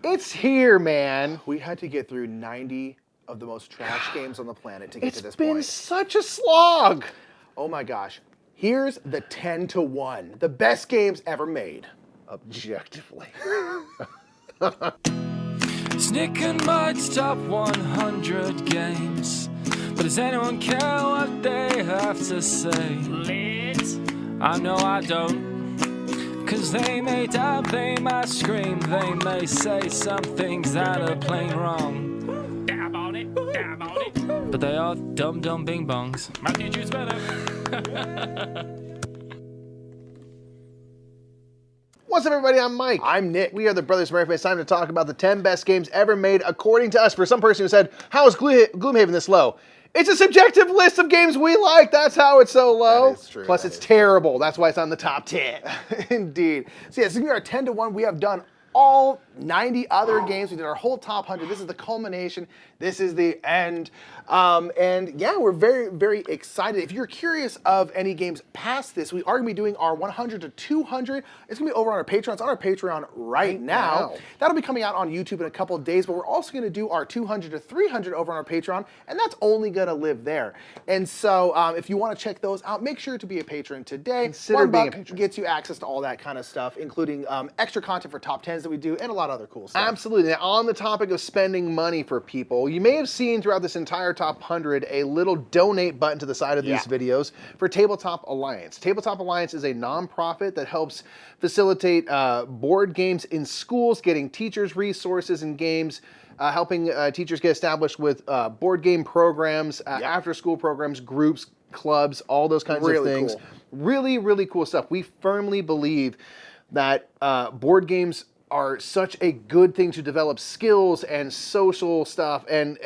It's here, man. We had to get through 90 of the most trash games on the planet to get to this It's been point. such a slog. Oh my gosh. Here's the 10-to-1. The best games ever made. Objectively. Snick and Mike's top 100 games. But does anyone care what they have to say? I know I don't. 'Cause they may dab, they might scream, they may say some things that are plain wrong. Dab on it, dab on it. But they are dumb bing bongs. My teacher's better. What's up, everybody? I'm Mike. I'm Nick. We are the Brothers Murph. It's time to talk about the 10 best games ever made according to us. For some person who said, how is Gloomhaven this low? It's a subjective list of games we like. That's how it's so low. That is true. Plus, it's terrible. That's why it's on the top 10. Indeed. So yeah, since we are 10-to-1, we have done all 90 other games. We did our whole top 100. This is the culmination. This is the end. And yeah, we're very, very excited. If you're curious of any games past this, we are going to be doing our 100 to 200. It's going to be over on our Patreon. It's on our Patreon right now. That'll be coming out on YouTube in a couple of days, but we're also going to do our 200 to 300 over on our Patreon, and that's only going to live there. And so if you want to check those out, make sure to be a patron today. Consider being a $1 patron. gets you access to all that kind of stuff, including extra content for top 10s that we do and a lot of other cool stuff. Absolutely. Now, on the topic of spending money for people, you may have seen throughout this entire top 100 a little donate button to the side of these videos for Tabletop Alliance. Tabletop Alliance is a nonprofit that helps facilitate board games in schools, getting teachers resources and games, helping teachers get established with board game programs, after-school programs, groups, clubs, all those kinds of things. Cool. Really, really cool stuff. We firmly believe that board games are such a good thing to develop skills and social stuff, and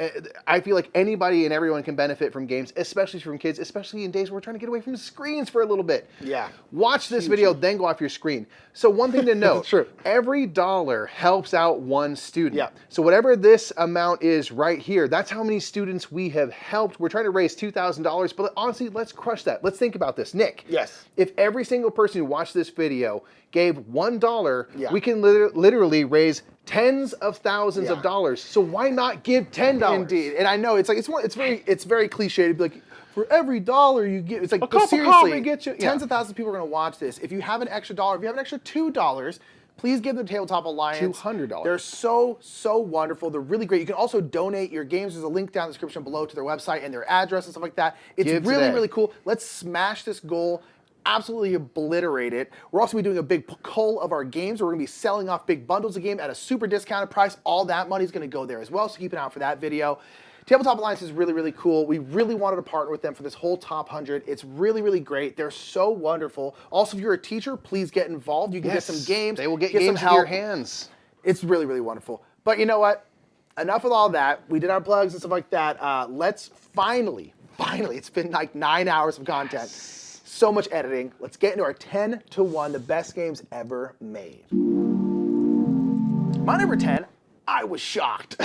I feel like anybody and everyone can benefit from games, especially from kids, especially in days where we're trying to get away from screens for a little bit. Yeah. Watch this video, then go off your screen. So one thing to note, every dollar helps out one student. Yeah. So whatever this amount is right here, that's how many students we have helped. We're trying to raise $2,000, but honestly, let's crush that. Let's think about this. Nick. Yes. If every single person who watched this video gave $1, we can literally raise tens of thousands of dollars. So why not give $10? Indeed. And I know it's like it's very cliche to be like, for every dollar you get, it's like, a cup of seriously, coffee gets you tens of thousands of people are going to watch this. If you have an extra dollar, if you have an extra $2, please give them Tabletop Alliance. $200. They're so wonderful. They're really great. You can also donate your games. There's a link down in the description below to their website and their address and stuff like that. It's really cool. Let's smash this goal. Absolutely obliterate it. We're also going to be doing a big cull of our games. We're going to be selling off big bundles of game at a super discounted price. All that money is going to go there as well, so keep an eye out for that video. Tabletop Alliance is really, really cool. We really wanted to partner with them for this whole top 100. It's really, really great. They're so wonderful. Also, if you're a teacher, please get involved. You can get some games. They will get some games in your hands. It's really, really wonderful. But you know what? Enough with all that. We did our plugs and stuff like that. Let's finally, it's been like 9 hours of content. So much editing. Let's get into our 10-to-1, the best games ever made. My number 10, I was shocked.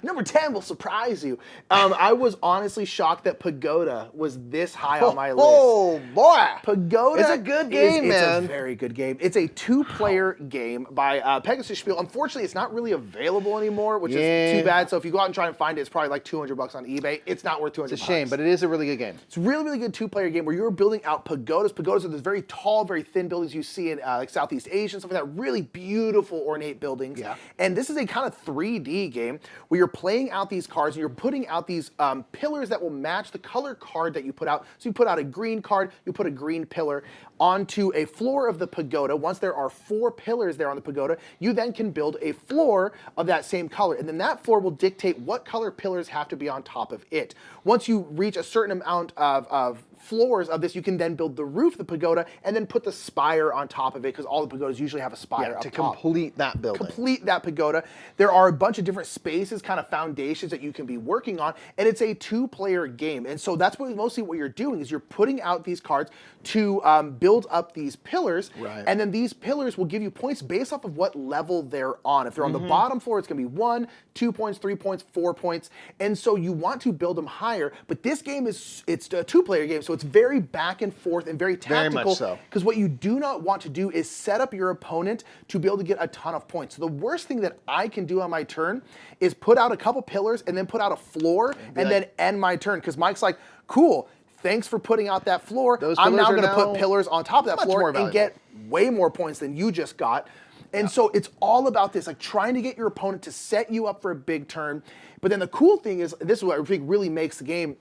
Number 10 will surprise you. I was honestly shocked that Pagoda was this high on my list. Oh boy, Pagoda. It's a good game, man. It's a very good game. It's a 2-player game by Pegasus Spiel. Unfortunately, it's not really available anymore, which is too bad. So if you go out and try and find it, it's probably like $200 on eBay. It's not worth $200. It's a shame, but it is a really good game. It's a really, really good 2-player game where you're building out pagodas. Pagodas are those very tall, very thin buildings you see in like Southeast Asia and stuff like that. Really beautiful, ornate buildings. Yeah. And this is a kind of 3D game where you're playing out these cards and you're putting out these pillars that will match the color card that you put out. So you put out a green card, you put a green pillar onto a floor of the pagoda. Once there are 4 pillars there on the pagoda, you then can build a floor of that same color. And then that floor will dictate what color pillars have to be on top of it. Once you reach a certain amount of floors of this, you can then build the roof of the pagoda and then put the spire on top of it, because all the pagodas usually have a spire up to top. complete that building. Complete that pagoda. There are a bunch of different spaces, kind of foundations that you can be working on, and it's a 2-player game. And so that's mostly what you're doing is you're putting out these cards to build up these pillars, and then these pillars will give you points based off of what level they're on. If they're on the bottom floor, it's going to be 1, 2 points, 3 points, 4 points, and so you want to build them higher. But this game it's a 2-player game, so So it's very back and forth and very tactical. Very much so. Because what you do not want to do is set up your opponent to be able to get a ton of points. So the worst thing that I can do on my turn is put out a couple pillars and then put out a floor and then end my turn. Because Mike's like, cool, thanks for putting out that floor. I'm now going to put pillars on top of that floor and get way more points than you just got. And so it's all about this, like trying to get your opponent to set you up for a big turn. But then the cool thing is, this is what I think really makes the game,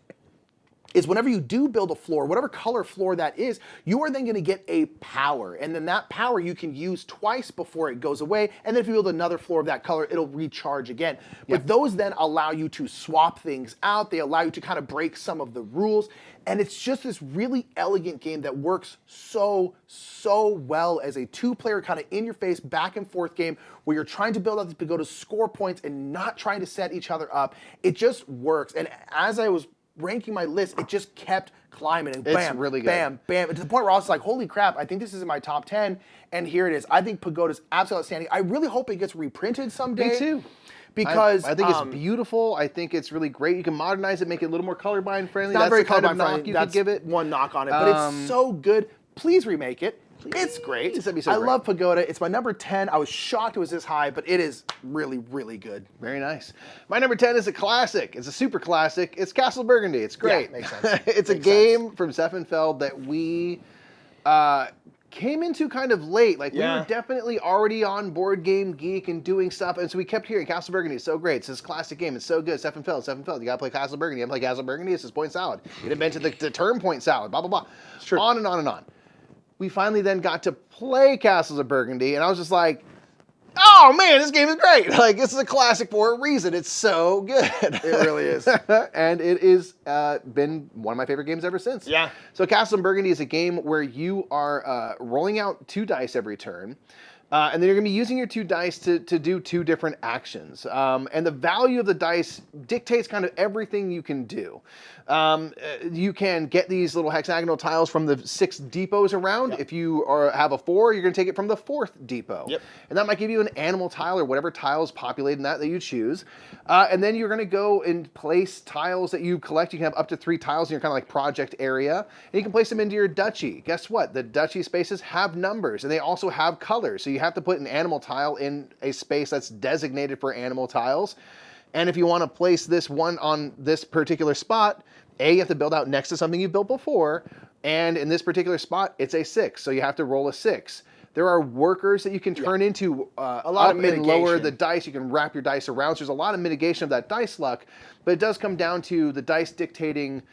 is whenever you do build a floor, whatever color floor that is, you are then going to get a power. And then that power you can use twice before it goes away. And then if you build another floor of that color, it'll recharge again. But those then allow you to swap things out. They allow you to kind of break some of the rules. And it's just this really elegant game that works so well as a two-player kind of in-your-face, back-and-forth game where you're trying to build up to go to score points and not trying to set each other up. It just works. And as I was ranking my list, it just kept climbing and bam, it's really good. Bam, bam. And to the point where I was like, holy crap, I think this is in my top 10, and here it is. I think Pagoda's absolutely outstanding. I really hope it gets reprinted someday. Me too. Because I think it's beautiful. I think it's really great. You can modernize it, make it a little more colorblind friendly. Not That's very the kind of colorblind knock friendly. you That's could give it. one knock on it, but it's so good. Please remake it. It's great. That'd be so I great. love Pagoda. It's my number 10. I was shocked it was this high, but it is really, really good. Very nice. My number 10 is a classic. It's a super classic. It's Castle Burgundy. It's great. Yeah, makes sense. It's a game from Seffenfeld that we came into kind of late. Like, we were definitely already on Board Game Geek and doing stuff, and so we kept hearing Castle Burgundy is so great. It's this classic game. It's so good. Seffenfeld. You gotta play Castle Burgundy. You gotta play Castle Burgundy. It's this point salad. It invented the term point salad. Blah blah blah. It's true. On and on and on. We finally then got to play Castles of Burgundy, and I was just like, oh man, this game is great. Like, this is a classic for a reason. It's so good. It really is. And it is been one of my favorite games ever since. Yeah. So Castle of Burgundy is a game where you are rolling out 2 dice every turn. And then you're going to be using your 2 dice to do 2 different actions. And the value of the dice dictates kind of everything you can do. You can get these little hexagonal tiles from the 6 depots around. If you have a 4, you're going to take it from the 4th depot. And that might give you an animal tile or whatever tile is populated in that you choose. And then you're going to go and place tiles that you collect. You can have up to 3 tiles in your kind of like project area. And you can place them into your duchy. Guess what? The duchy spaces have numbers, and they also have colors. So you have to put an animal tile in a space that's designated for animal tiles. And if you want to place this one on this particular spot, you have to build out next to something you've built before. And in this particular spot, it's a 6. So you have to roll a 6. There are workers that you can turn into a lot of and lower the dice. You can wrap your dice around. So there's a lot of mitigation of that dice luck. But it does come down to the dice dictating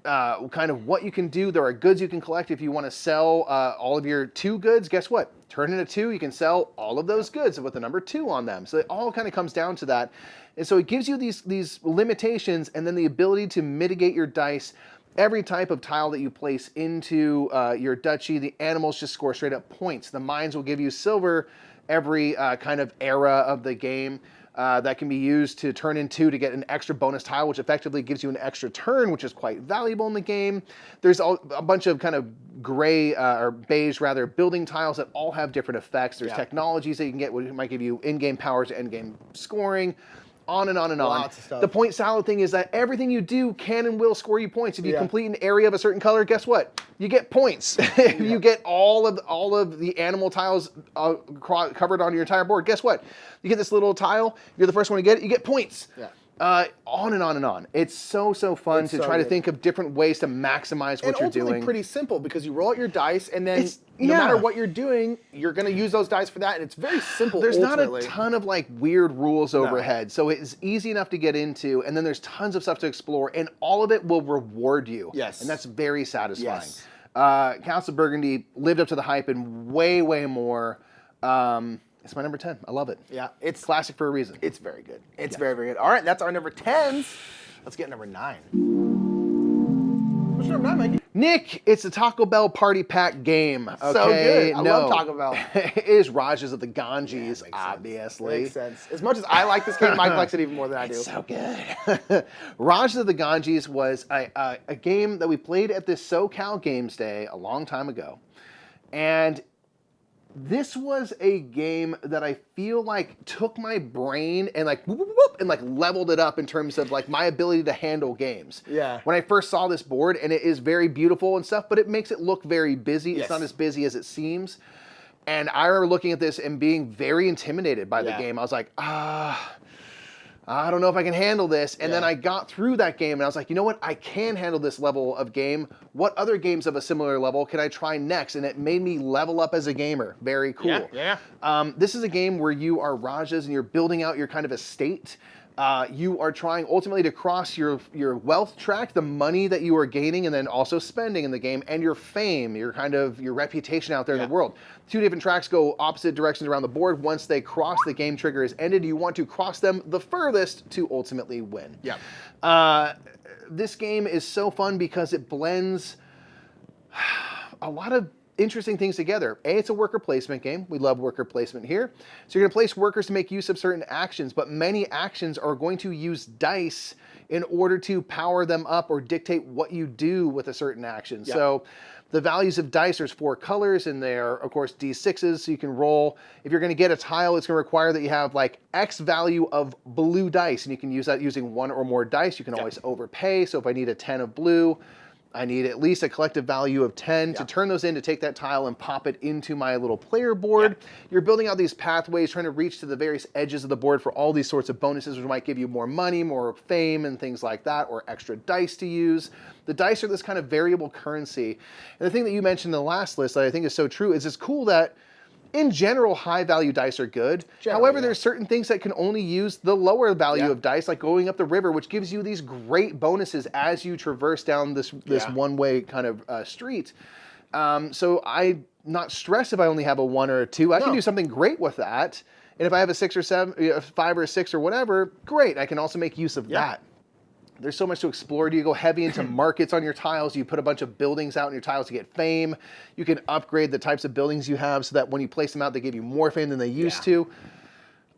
kind of what you can do. There are goods you can collect. If you want to sell all of your 2 goods, guess what? Turn into 2, you can sell all of those goods with the number 2 on them. So it all kind of comes down to that. And so it gives you these limitations and then the ability to mitigate your dice. Every type of tile that you place into your duchy, the animals just score straight up points. The mines will give you silver every kind of era of the game. That can be used to turn into to get an extra bonus tile, which effectively gives you an extra turn, which is quite valuable in the game. There's a bunch of kind of gray or beige rather building tiles that all have different effects. There's technologies that you can get, which might give you in-game powers to end-game scoring. On and on and on. Lots of stuff. The point salad thing is that everything you do can and will score you points. If you complete an area of a certain color, guess what? You get points. If you get all of the animal tiles covered on your entire board, guess what? You get this little tile. You're the first one to get it. You get points. On and on and on. It's so fun to try to think of different ways to maximize what you're doing. And ultimately pretty simple because you roll out your dice and then no matter what you're doing, you're going to use those dice for that. And it's very simple. There's not a ton of like weird rules overhead. So it's easy enough to get into. And then there's tons of stuff to explore. And all of it will reward you. Yes. And that's very satisfying. Yes. Castle of Burgundy lived up to the hype and way more. It's my number 10. I love it. Yeah, it's classic for a reason. It's very good. It's very, very good. All right, that's our number 10s. Let's get number 9. What's your number 9, Mikey? Nick, it's a Taco Bell Party Pack game. Okay? So good. I love Taco Bell. It is Rajas of the Ganges, obviously. Makes sense. As much as I like this game, Mike likes it even more than I do. It's so good. Rajas of the Ganges was a game that we played at this SoCal Games Day a long time ago. And This was a game that I feel like took my brain and like whoop, whoop, whoop, and like leveled it up in terms of like my ability to handle games. Yeah. When I first saw this board, and it is very beautiful and stuff, but it makes it look very busy. Yes. It's not as busy as it seems. And I remember looking at this and being very intimidated by the game. I was like, I don't know if I can handle this. And then I got through that game and I was like, you know what? I can handle this level of game. What other games of a similar level can I try next? And it made me level up as a gamer. Very cool. Yeah. This is a game where you are Rajas and you're building out your kind of estate. You are trying ultimately to cross your wealth track, the money that you are gaining and then also spending in the game, and your fame, your reputation out there in the world. Two different tracks go opposite directions around the board. Once they cross, the game trigger is ended. You want to cross them the furthest to ultimately win. This game is so fun because it blends a lot of interesting things together. It's a worker placement game. We love worker placement here. So you're going to place workers to make use of certain actions, but many actions are going to use dice in order to power them up or dictate what you do with a certain action. So the values of dice, there's 4 colors, and they're, of course, D6s, so you can roll. If you're going to get a tile, it's going to require that you have like X value of blue dice, and you can use that using 1 or more dice. You can always overpay. So if I need a 10 of blue, I need at least a collective value of 10 to turn those in to take that tile and pop it into my little player board. You're building out these pathways, trying to reach to the various edges of the board for all these sorts of bonuses, which might give you more money, more fame, and things like that, or extra dice to use. The dice are this kind of variable currency. And the thing that you mentioned in the last list that I think is so true is it's cool that in general, high-value dice are good. However, there's certain things that can only use the lower value of dice, like going up the river, which gives you these great bonuses as you traverse down this one-way kind of street. So I'm not stressed if I only have a 1 or a 2. I can do something great with that. And if I have a 6 or 7, a 5 or a 6 or whatever, great. I can also make use of that. There's so much to explore. Do you go heavy into markets on your tiles? You put a bunch of buildings out in your tiles to get fame. You can upgrade the types of buildings you have so that when you place them out, they give you more fame than they used to.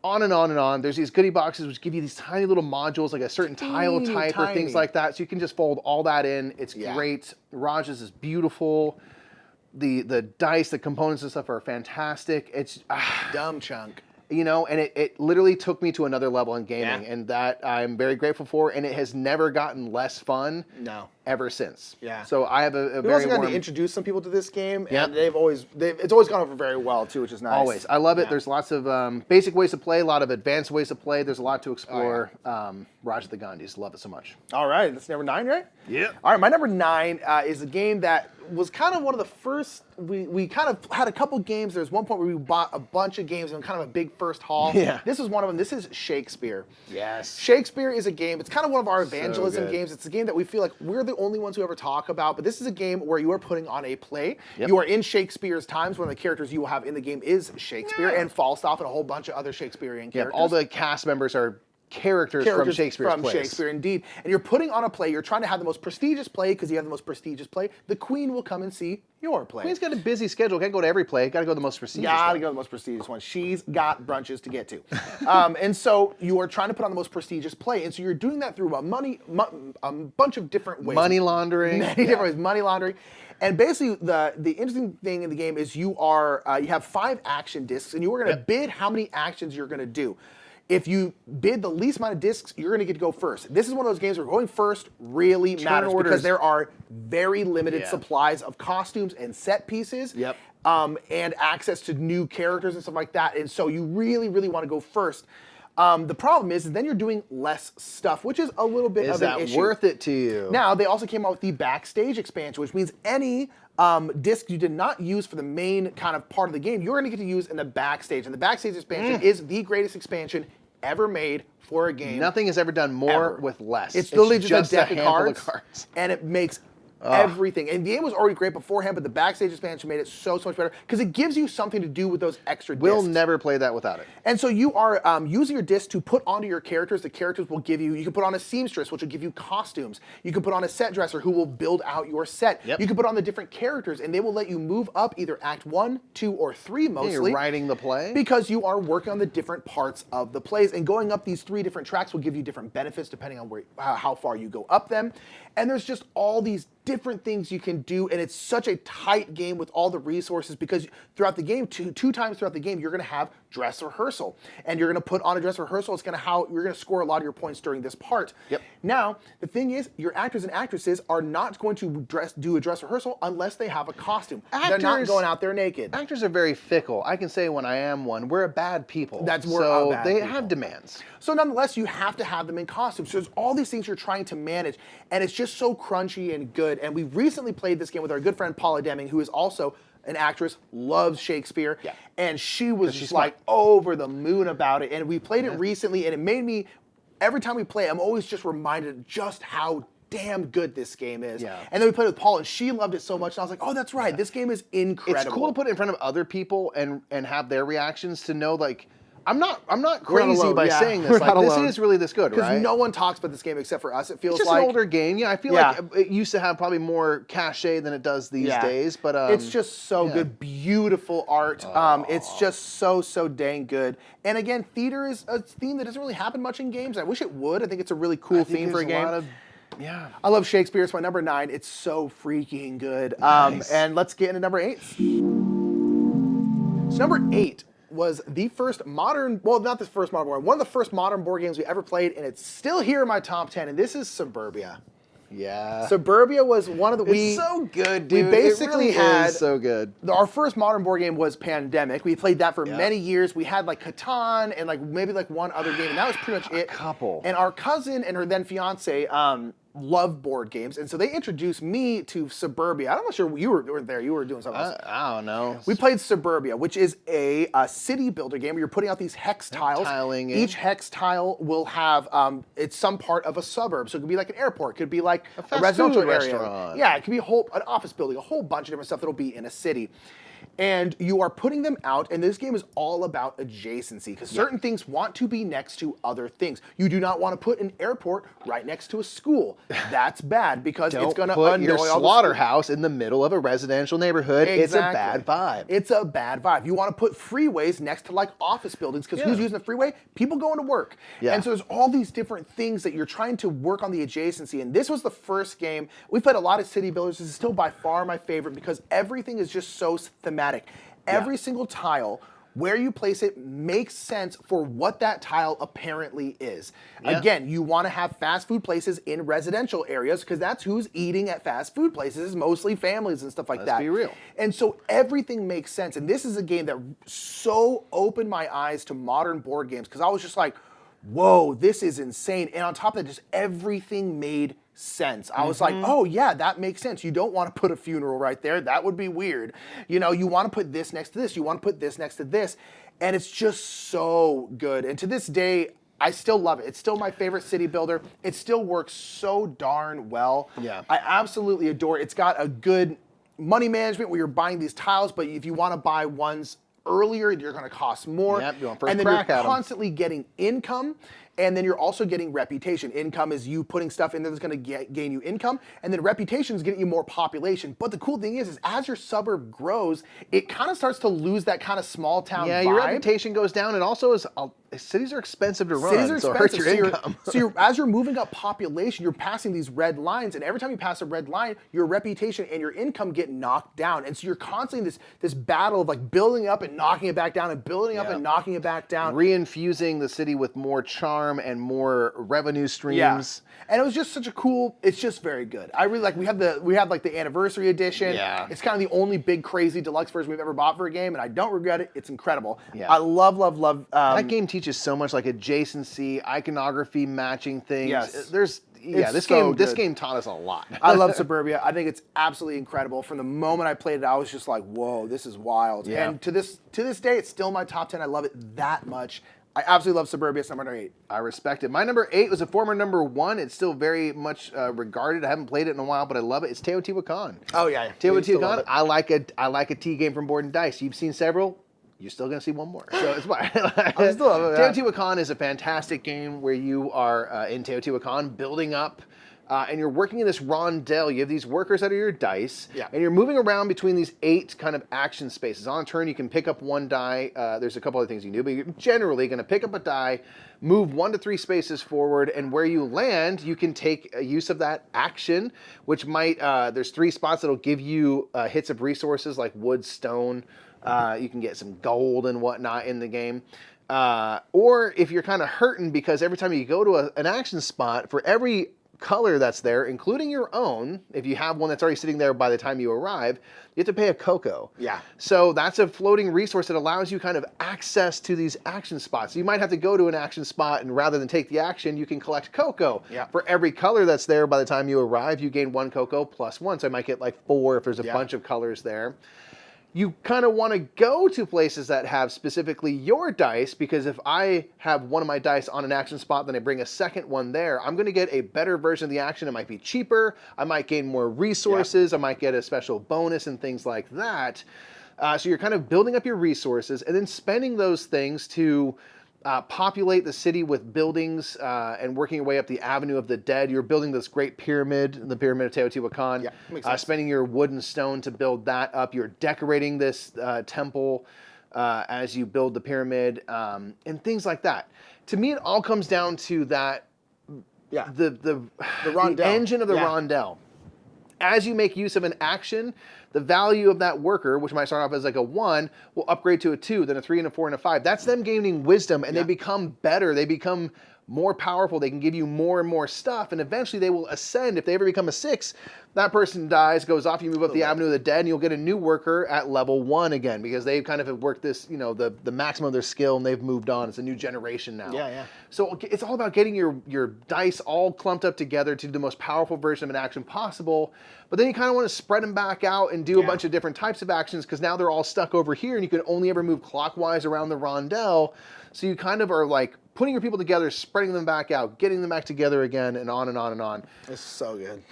On and on and on. There's these goodie boxes which give you these tiny little modules, like a certain tile type or things like that. So you can just fold all that in. It's great. Rajas is beautiful. The dice, the components and stuff are fantastic. It's dumb chunk. You know, and it literally took me to another level in gaming, and that I'm very grateful for, and it has never gotten less fun ever since. So I have a very also gotten to introduce some people to this game, and it's always gone over very well, too, which is nice. Always. I love it. There's lots of basic ways to play, a lot of advanced ways to play. There's a lot to explore. Raja the Gandhis, love it so much. All right, that's number 9, right? Yeah. All right, my number 9 is a game that was kind of one of the first, we kind of had a couple games. There was one point where we bought a bunch of games and kind of a big first haul. This is one of them. This is Shakespeare. Yes. Shakespeare is a game, it's kind of one of our evangelism games. It's a game that we feel like we're the only ones who ever talk about, but this is a game where you are putting on a play. You are in Shakespeare's times. One of the characters you will have in the game is Shakespeare and Falstaff and a whole bunch of other Shakespearean characters. All the cast members are characters from Shakespeare's plays. Shakespeare, indeed. And you're putting on a play. You're trying to have the most prestigious play because you have the most prestigious play. The Queen will come and see your play. Queen's got a busy schedule. Can't go to every play. Got to go to the most prestigious one. Got to go to the most prestigious one. She's got brunches to get to. And so you are trying to put on the most prestigious play. And so you're doing that through a bunch of different ways. Money laundering. Many different ways. Money laundering. And basically, the interesting thing in the game is you have 5 action discs, and you are going to bid how many actions you're going to do. If you bid the least amount of discs, you're going to get to go first. This is one of those games where going first really matters because there are very limited supplies of costumes and set pieces and access to new characters and stuff like that. And so you really, really want to go first. The problem is then you're doing less stuff, which is a little bit of an issue. Is that worth it to you? Now, they also came out with the Backstage expansion, which means any disc you did not use for the main kind of part of the game, you're going to get to use in the Backstage. And the Backstage expansion is the greatest expansion ever made for a game. Nothing has ever done more with less. It's literally just a deck of cards, and it makes everything. And the game was already great beforehand, but the Backstage expansion made it so much better because it gives you something to do with those extra discs. We'll never play that without it. And so you are using your disc to put onto your characters. The characters will give you, you can put on a seamstress, which will give you costumes. You can put on a set dresser who will build out your set. You can put on the different characters, and they will let you move up either Act 1, 2, or 3 mostly. You're writing the play. Because you are working on the different parts of the plays. And going up these 3 different tracks will give you different benefits depending on how far you go up them. And there's just all these different things you can do, and it's such a tight game with all the resources because throughout the game, two times throughout the game, you're going to have dress rehearsal, and you're going to put on a dress rehearsal. It's going to how you're going to score a lot of your points during this part. Yep. Now, the thing is, your actors and actresses are not going to do a dress rehearsal unless they have a costume. They're not going out there naked. Actors are very fickle. I can say when I am one, we're a bad people. So they have demands. So nonetheless, you have to have them in costumes. So there's all these things you're trying to manage, and it's just so crunchy and good. And we recently played this game with our good friend Paula Deming, who is also an actress, loves Shakespeare, and she was just like over the moon about it. And we played it recently, and it made me, every time we play, I'm always just reminded just how damn good this game is. Yeah. And then we played with Paul, and she loved it so much, and I was like, oh, that's right, this game is incredible. It's cool to put it in front of other people and have their reactions to know, like, I'm not crazy by saying this. Like, this is really this good, right? Because no one talks about this game except for us. It feels it's just like an older game. Yeah, I feel like it used to have probably more cachet than it does these days. But it's just so good. Beautiful art. It's just so dang good. And again, theater is a theme that doesn't really happen much in games. I wish it would. I think it's a really cool theme for a game. I love Shakespeare. It's my number 9. It's so freaking good. Nice. And let's get into number 8. So number 8 was the first modern, well, not the first modern board, one of the first modern board games we ever played, and it's still here in my top 10, and this is Suburbia. Yeah. Suburbia was one of the, it's so good, dude. We basically had, so good. Our first modern board game was Pandemic. We played that for many years. We had like Catan and like maybe like one other game, and that was pretty much it. A couple. And our cousin and her then fiance, love board games, and so they introduced me to Suburbia. I'm not sure you were there. You were doing something else. I don't know. We played Suburbia, which is a city builder game where you're putting out these hex tiles. Tiling Each hex tile will have it's some part of a suburb. So it could be like an airport, it could be like a residential area. Restaurant. Yeah, it could be an office building, a whole bunch of different stuff that'll be in a city. And you are putting them out, and this game is all about adjacency, because certain things want to be next to other things. You do not want to put an airport right next to a school. That's bad, because it's going to put your slaughterhouse in the middle of a residential neighborhood. Exactly. It's a bad vibe. It's a bad vibe. You want to put freeways next to like office buildings, because who's using the freeway? People going to work. Yeah. And so there's all these different things that you're trying to work on the adjacency. And this was the first game. We've played a lot of city builders. This is still by far my favorite, because everything is just so thematic. Every single tile, where you place it, makes sense for what that tile apparently is. Yeah. Again, you want to have fast food places in residential areas, because that's who's eating at fast food places, mostly families and stuff like that. Let's be real. And so everything makes sense. And this is a game that so opened my eyes to modern board games, because I was just like, whoa, this is insane. And on top of that, just everything made sense. I was like, oh yeah, that makes sense. You don't want to put a funeral right there. That would be weird. You know, you want to put this next to this. You want to put this next to this. And it's just so good. And to this day, I still love it. It's still my favorite city builder. It still works so darn well. Yeah. I absolutely adore it. It's got a good money management where you're buying these tiles, but if you want to buy ones earlier, you're going to cost more. Yep, you want first and then crack you're at 'em. constantly getting income, and then you're also getting reputation. Income is you putting stuff in there that's going to gain you income, and then reputation is getting you more population. But the cool thing is as your suburb grows, it kind of starts to lose that kind of small town vibe. Your reputation goes down, and also cities are expensive to run, Cities are so it hurts expensive, your income. As you're moving up population, you're passing these red lines, and every time you pass a red line, your reputation and your income get knocked down. And so you're constantly in this battle of like building up and knocking it back down, and building up and knocking it back down. Reinfusing the city with more charm and more revenue streams. Yeah. And it was just such a cool, it's just very good. I really like, we had like the anniversary edition. Yeah. It's kind of the only big crazy deluxe version we've ever bought for a game, and I don't regret it. It's incredible. Yeah. I love that game teaches so much, like adjacency, iconography, matching things. Yes. This game taught us a lot. I love Suburbia. I think it's absolutely incredible. From the moment I played it, I was just like, whoa, this is wild. Yeah. And to this day, it's still my top 10. I love it that much. I absolutely love Suburbia. It's number 8. I respect it. My number 8 was a former number 1. It's still very much regarded. I haven't played it in a while, but I love it. It's Teotihuacan. Oh yeah, Teotihuacan. I like a tea game from Board and Dice. You've seen several. You're still going to see one more. So it's fine. I still love it. Teotihuacan is a fantastic game where you are in Teotihuacan building up and you're working in this rondel. You have these workers that are your dice, Yeah. and you're moving around between these 8 kind of action spaces. On a turn, you can pick up 1 die. There's a couple other things you can do, but you're generally going to pick up a die, move 1 to 3 spaces forward, and where you land, you can take use of that action, which might, there's 3 spots that'll give you hits of resources like wood, stone. You can get some gold and whatnot in the game. Or if you're kind of hurting because every time you go to an action spot, for every color that's there, including your own, if you have one that's already sitting there by the time you arrive, you have to pay a cocoa. Yeah. So that's a floating resource that allows you kind of access to these action spots. You might have to go to an action spot, and rather than take the action, you can collect cocoa. Yeah. For every color that's there by the time you arrive, you gain 1 cocoa plus 1. So I might get like 4 if there's a bunch of colors there. You kind of want to go to places that have specifically your dice, because if I have one of my dice on an action spot, then I bring a second one there, I'm going to get a better version of the action. It might be cheaper. I might gain more resources. I might get a special bonus and things like that. So you're kind of building up your resources and then spending those things to populate the city with buildings and working your way up the Avenue of the Dead. You're building this great pyramid, the Pyramid of Teotihuacan. Yeah, makes sense. Spending your wood and stone to build that up. You're decorating this temple as you build the pyramid and things like that. To me, it all comes down to that. Yeah. The rondel. The engine of the rondel. As you make use of an action, the value of that worker, which might start off as like a 1, will upgrade to a 2, then a 3 and a 4 and a 5. That's them gaining wisdom, and they become better. They become more powerful. They can give you more and more stuff, and eventually they will ascend. If they ever become a 6, that person dies, goes off, you move up the Avenue of the Dead, and you'll get a new worker at level 1 again, because they kind of have worked this, the maximum of their skill, and they've moved on. It's a new generation now. Yeah. So it's all about getting your dice all clumped up together to the most powerful version of an action possible, but then you kind of want to spread them back out and do a bunch of different types of actions, because now they're all stuck over here, and you can only ever move clockwise around the rondel. So you kind of are like putting your people together, spreading them back out, getting them back together again, and on and on and on. It's so good.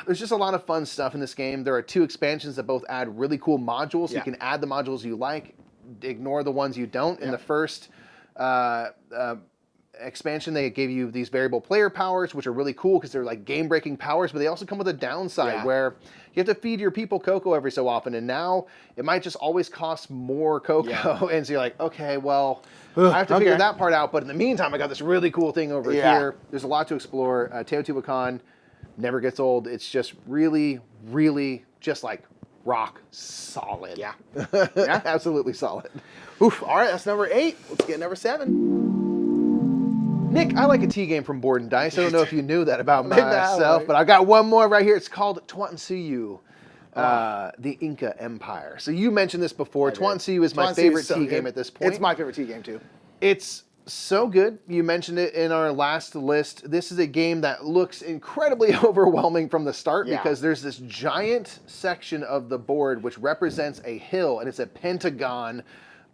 There's just a lot of fun stuff in this game. There are 2 expansions that both add really cool modules. So you can add the modules you like, ignore the ones you don't. In the first expansion, they gave you these variable player powers, which are really cool because they're like game-breaking powers, but they also come with a downside where you have to feed your people cocoa every so often, and now it might just always cost more cocoa. And so you're like, okay, well, I have to figure that part out, but in the meantime, I got this really cool thing over here. There's a lot to explore. Teotihuacan never gets old. It's just really, really just like rock solid. Yeah. Absolutely solid. Oof. All right, that's number 8. Let's get number 7. Nick, I like a tea game from Board and Dice. I don't know if you knew that about myself, but I've got one more right here. It's called Tuansuyu, the Inca Empire. So you mentioned this before. Tuansuyu is my favorite tea game at this point. It's my favorite tea game, too. It's so good. You mentioned it in our last list. This is a game that looks incredibly overwhelming from the start because there's this giant section of the board which represents a hill, and it's a pentagon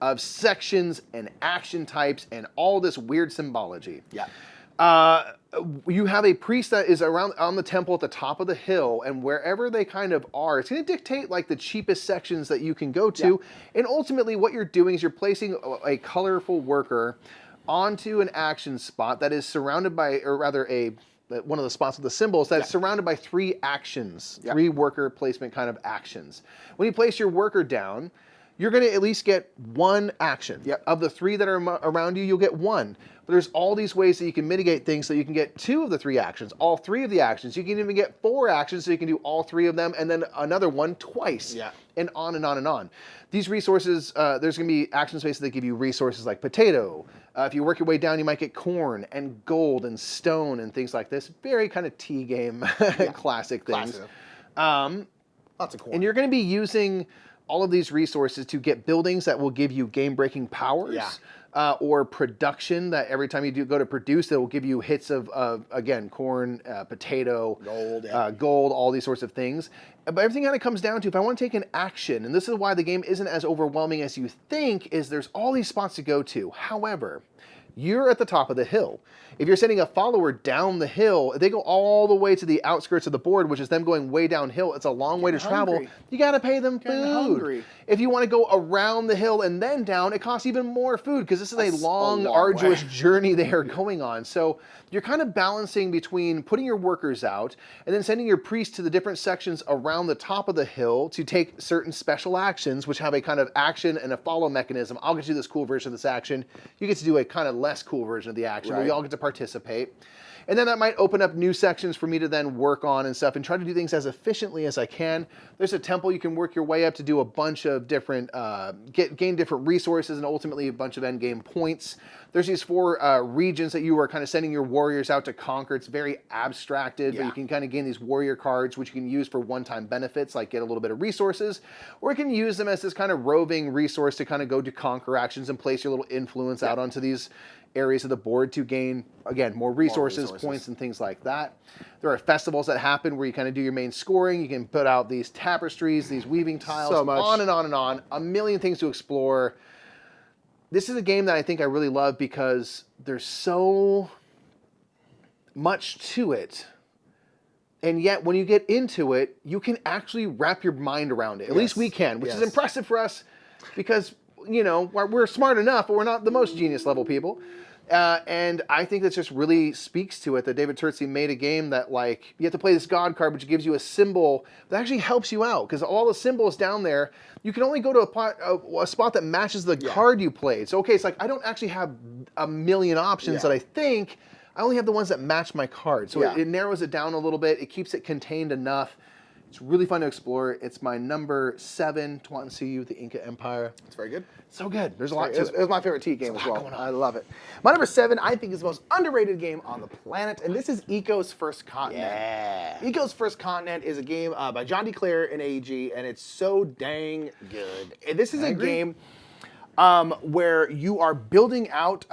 of sections and action types and all this weird symbology. You have a priest that is around on the temple at the top of the hill, and wherever they kind of are, it's going to dictate like the cheapest sections that you can go to. And ultimately what you're doing is you're placing a colorful worker onto an action spot that is surrounded by, or rather one of the spots with the symbols that's surrounded by 3 actions, 3 worker placement kind of actions. When you place your worker down, you're going to at least get 1 action. Of the 3 that are around you, you'll get 1. But there's all these ways that you can mitigate things so you can get 2 of the 3 actions, all 3 of the actions. You can even get 4 actions so you can do all 3 of them, and then another one twice. And on and on and on. These resources, there's going to be action spaces that give you resources like potato. If you work your way down, you might get corn and gold and stone and things like this. Very kind of tea game classic things. Lots of corn. And you're going to be using all of these resources to get buildings that will give you game-breaking powers, or production that every time you go to produce, that will give you hits of again, corn, potato, gold, all these sorts of things. But everything kind of comes down to, if I want to take an action, and this is why the game isn't as overwhelming as you think, is there's all these spots to go to. However, you're at the top of the hill. If you're sending a follower down the hill, they go all the way to the outskirts of the board, which is them going way downhill. It's a long way to travel. You got to pay them food. If you want to go around the hill and then down, it costs even more food because this is a long arduous journey they are going on. So you're kind of balancing between putting your workers out and then sending your priests to the different sections around the top of the hill to take certain special actions, which have a kind of action and a follow mechanism. I'll get to do this cool version of this action. You get to do a kind of less cool version of the action where we all get to participate. And then that might open up new sections for me to then work on and stuff and try to do things as efficiently as I can. There's a temple you can work your way up to do a bunch of different, gain different resources and ultimately a bunch of endgame points. There's these 4 regions that you are kind of sending your warriors out to conquer. It's very abstracted, but you can kind of gain these warrior cards, which you can use for one-time benefits, like get a little bit of resources, or you can use them as this kind of roving resource to kind of go to conquer actions and place your little influence out onto these areas of the board to gain, again, more resources, points, and things like that. There are festivals that happen where you kind of do your main scoring. You can put out these tapestries, these weaving tiles, on and on and on. A million things to explore. This is a game that I think I really love because there's so much to it. And yet, when you get into it, you can actually wrap your mind around it. At least we can, which is impressive for us because, you know, we're smart enough, but we're not the most genius level people. And I think that just really speaks to it that David Turczi made a game that, like, you have to play this God card, which gives you a symbol that actually helps you out. Because all the symbols down there, you can only go to a spot that matches the card you played. So, okay, it's like I don't actually have a million options that I think. I only have the ones that match my card. So it narrows it down a little bit. It keeps it contained enough. It's really fun to explore. It's my number 7, Tuatha Dé, the Inca Empire. It's very good. So good. There's a lot to it. It was my favorite T game as well. I love it. My number 7, I think, is the most underrated game on the planet, and this is Eco's First Continent. Yeah. Eco's First Continent is a game by John DeClaire and AEG, and it's so dang good. And this is a game where you are building out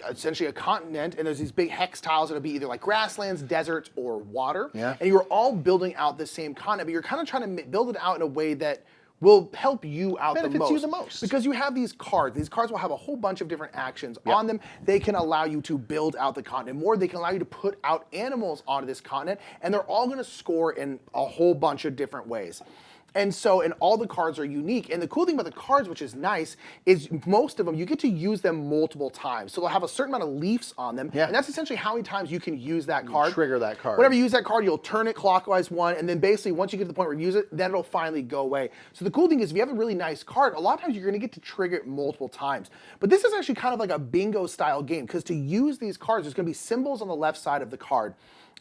essentially a continent, and there's these big hex tiles that'll be either like grasslands, deserts, or water. Yeah. And you're all building out the same continent, but you're kind of trying to build it out in a way that will help you out the most. Because you have these cards. These cards will have a whole bunch of different actions on them. They can allow you to build out the continent more. They can allow you to put out animals onto this continent, and they're all going to score in a whole bunch of different ways. And all the cards are unique. And the cool thing about the cards, which is nice, is most of them, you get to use them multiple times. So they'll have a certain amount of leaves on them. Yeah. And that's essentially how many times you can use that card. Trigger that card. Whenever you use that card, you'll turn it clockwise 1, and then basically once you get to the point where you use it, then it'll finally go away. So the cool thing is if you have a really nice card, a lot of times you're going to get to trigger it multiple times. But this is actually kind of like a bingo style game, because to use these cards, there's going to be symbols on the left side of the card.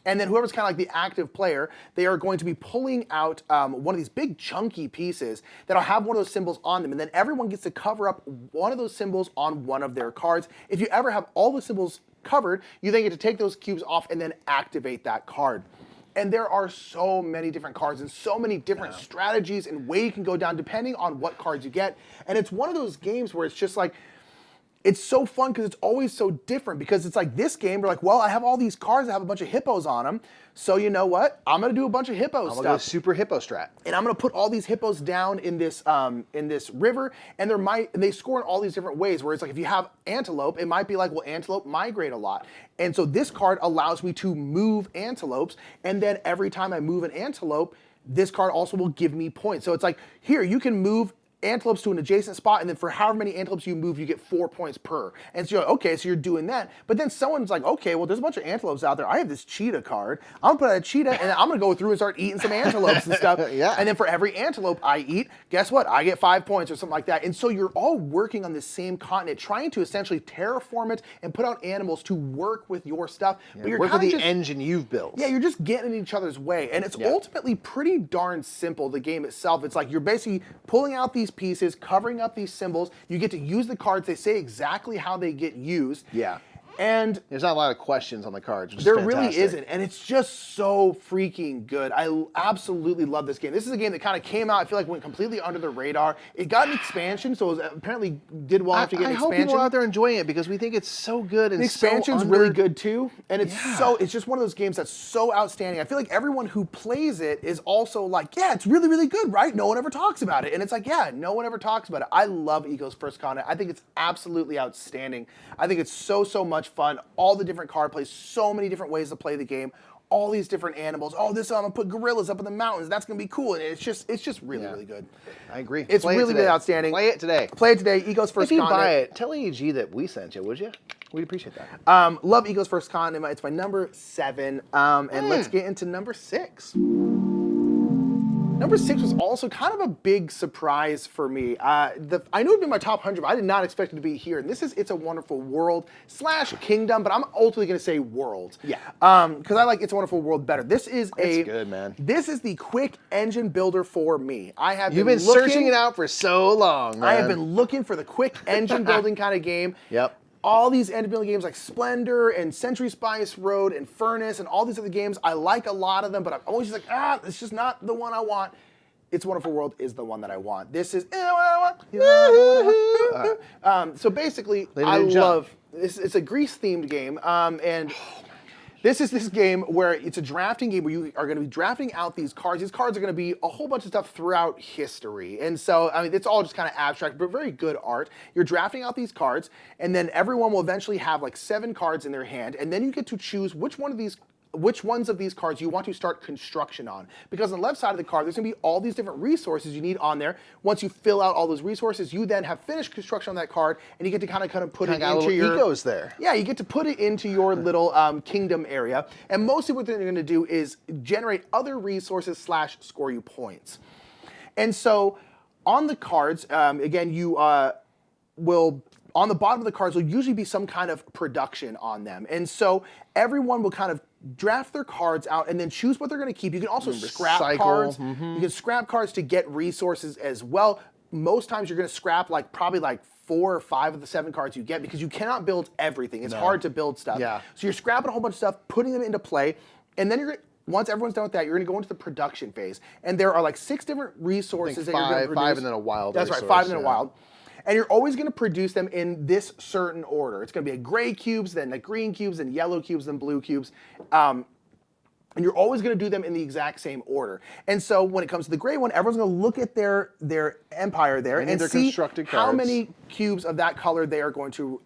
And then whoever's kind of like the active player, they are going to be pulling out one of these big chunky pieces that'll have one of those symbols on them. And then everyone gets to cover up one of those symbols on one of their cards. If you ever have all the symbols covered, you then get to take those cubes off and then activate that card. And there are so many different cards and so many different strategies and way you can go down depending on what cards you get. And it's one of those games where it's just like, it's so fun because it's always so different, because it's like this game, we're like, well, I have all these cards that have a bunch of hippos on them. So you know what? I'm going to do a bunch of hippo stuff. I'm going to go super hippo strat. And I'm going to put all these hippos down in this river, and they score in all these different ways, where it's like if you have antelope, it might be like, well, antelope migrate a lot. And so this card allows me to move antelopes, and then every time I move an antelope, this card also will give me points. So it's like, here, you can move antelopes to an adjacent spot, and then for however many antelopes you move, you get 4 points per. And so you're like, okay, so you're doing that. But then someone's like, okay, well, there's a bunch of antelopes out there. I have this cheetah card. I'm gonna put out a cheetah, and I'm gonna go through and start eating some antelopes and stuff. And then for every antelope I eat, guess what? I get 5 points or something like that. And so you're all working on the same continent, trying to essentially terraform it and put out animals to work with your stuff. But you're work with the engine you've built. Yeah, you're just getting in each other's way. And it's ultimately pretty darn simple, the game itself. It's like you're basically pulling out these pieces, covering up these symbols. You get to use the cards. They say exactly how they get used. Yeah. And there's not a lot of questions on the cards, which is there fantastic. really isn't, and it's just so freaking good. I absolutely love this game. This is a game that kind of came out, I feel like went completely under the radar. It got an expansion, so it was, apparently did well after getting an expansion. I hope people are out there enjoying it because we think it's so good and the expansion's so really good too, and it's it's just one of those games that's so outstanding. I feel like everyone who plays it is also like, yeah, it's really, really good, right? No one ever talks about it, and it's like, yeah, no one ever talks about it. I love Ego's First Continent. I think it's absolutely outstanding. I think it's so much fun. All the different card plays, so many different ways to play the game, all these different animals. Oh, this I'm gonna put gorillas up in the mountains. That's gonna be cool, and it's just really really good. I agree. It's really really outstanding. Play it today. Play it today. Ego's First Continent. If you buy it, tell EG that we sent you, would you? We'd appreciate that. Love Ego's First Continent. It's my number 7, and let's get into number 6. Number 6 was also kind of a big surprise for me. I knew it would be my top 100, but I did not expect it to be here. And this is It's a Wonderful World / Kingdom, but I'm ultimately going to say World. Yeah. Because I like It's a Wonderful World better. This is It's good, man. This is the quick engine builder for me. You've been searching it out for so long, man. I have been looking for the quick engine building kind of game. Yep. All these engine building games like Splendor and Century Spice Road and Furnace and all these other games, I like a lot of them, but I'm always just like, it's just not the one I want. It's a Wonderful World is the one that I want. This is what I want. So basically, I love this. It's a Greece-themed game, and this is this game where it's a drafting game where you are going to be drafting out these cards. These cards are going to be a whole bunch of stuff throughout history. And so, I mean, it's all just kind of abstract, but very good art. You're drafting out these cards, and then everyone will eventually have like 7 cards in their hand, and then you get to choose which ones of these cards you want to start construction on. Because on the left side of the card, there's going to be all these different resources you need on there. Once you fill out all those resources, you then have finished construction on that card, and you get to kind of put it into your... egos there. Yeah, you get to put it into your little kingdom area. And mostly what they're going to do is generate other resources / score you points. And so on the cards, again, you will... On the bottom of the cards will usually be some kind of production on them. And so everyone will kind of draft their cards out and then choose what they're going to keep. You can also scrap cards. You can scrap cards to get resources as well. Most times you're going to scrap probably 4 or 5 of the 7 cards you get because you cannot build everything. It's hard to build stuff. Yeah. So you're scrapping a whole bunch of stuff, putting them into play, and then once everyone's done with that, you're going to go into the production phase. And there are 6 different resources that you're going to produce. 5 and then a wild That's resource, right, 5 and then a wild. And you're always going to produce them in this certain order. It's going to be gray cubes, then green cubes, then yellow cubes, then blue cubes. And you're always going to do them in the exact same order. And so when it comes to the gray one, everyone's going to look at their empire there and see how many cubes of that color they are going to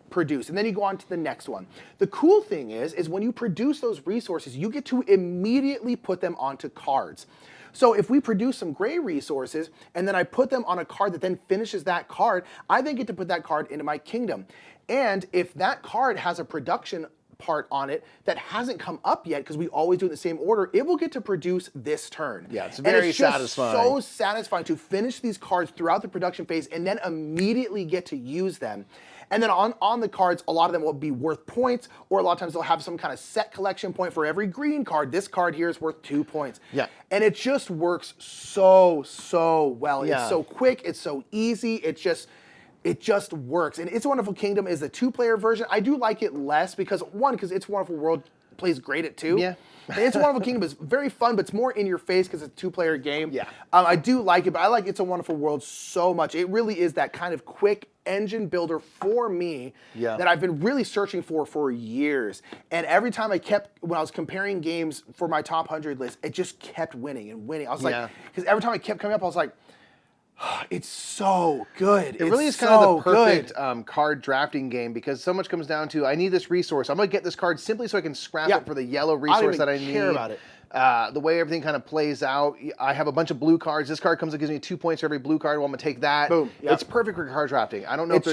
produce. And then you go on to the next one. The cool thing is when you produce those resources, you get to immediately put them onto cards. So if we produce some gray resources and then I put them on a card that then finishes that card, I then get to put that card into my kingdom. And if that card has a production part on it that hasn't come up yet, because we always do it in the same order, it will get to produce this turn. Yeah, it's very satisfying. So satisfying to finish these cards throughout the production phase and then immediately get to use them. And then on the cards, a lot of them will be worth points, or a lot of times they'll have some kind of set collection point for every green card. This card here is worth 2 points. Yeah. And it just works so well. Yeah. It's so quick, it's so easy, it just works. And It's a Wonderful Kingdom is the 2-player version. I do like it less because It's a Wonderful World plays great at 2. Yeah. And It's a Wonderful Kingdom is very fun, but it's more in your face because it's a 2-player game. Yeah. I do like it, but I like It's a Wonderful World so much. It really is that kind of quick engine builder for me that I've been really searching for years. And every time when I was comparing games for my top 100 list, it just kept winning and winning. I was like, because every time it kept coming up, I was like, it's so good. It really is kind of the perfect card drafting game because so much comes down to I need this resource. I'm going to get this card simply so I can scrap it for the yellow resource that I need. I don't even care about it. The way everything kind of plays out, I have a bunch of blue cards. This card comes and gives me 2 points for every blue card. Well, I'm going to take that. Boom. Yep. It's perfect for card drafting. I don't know It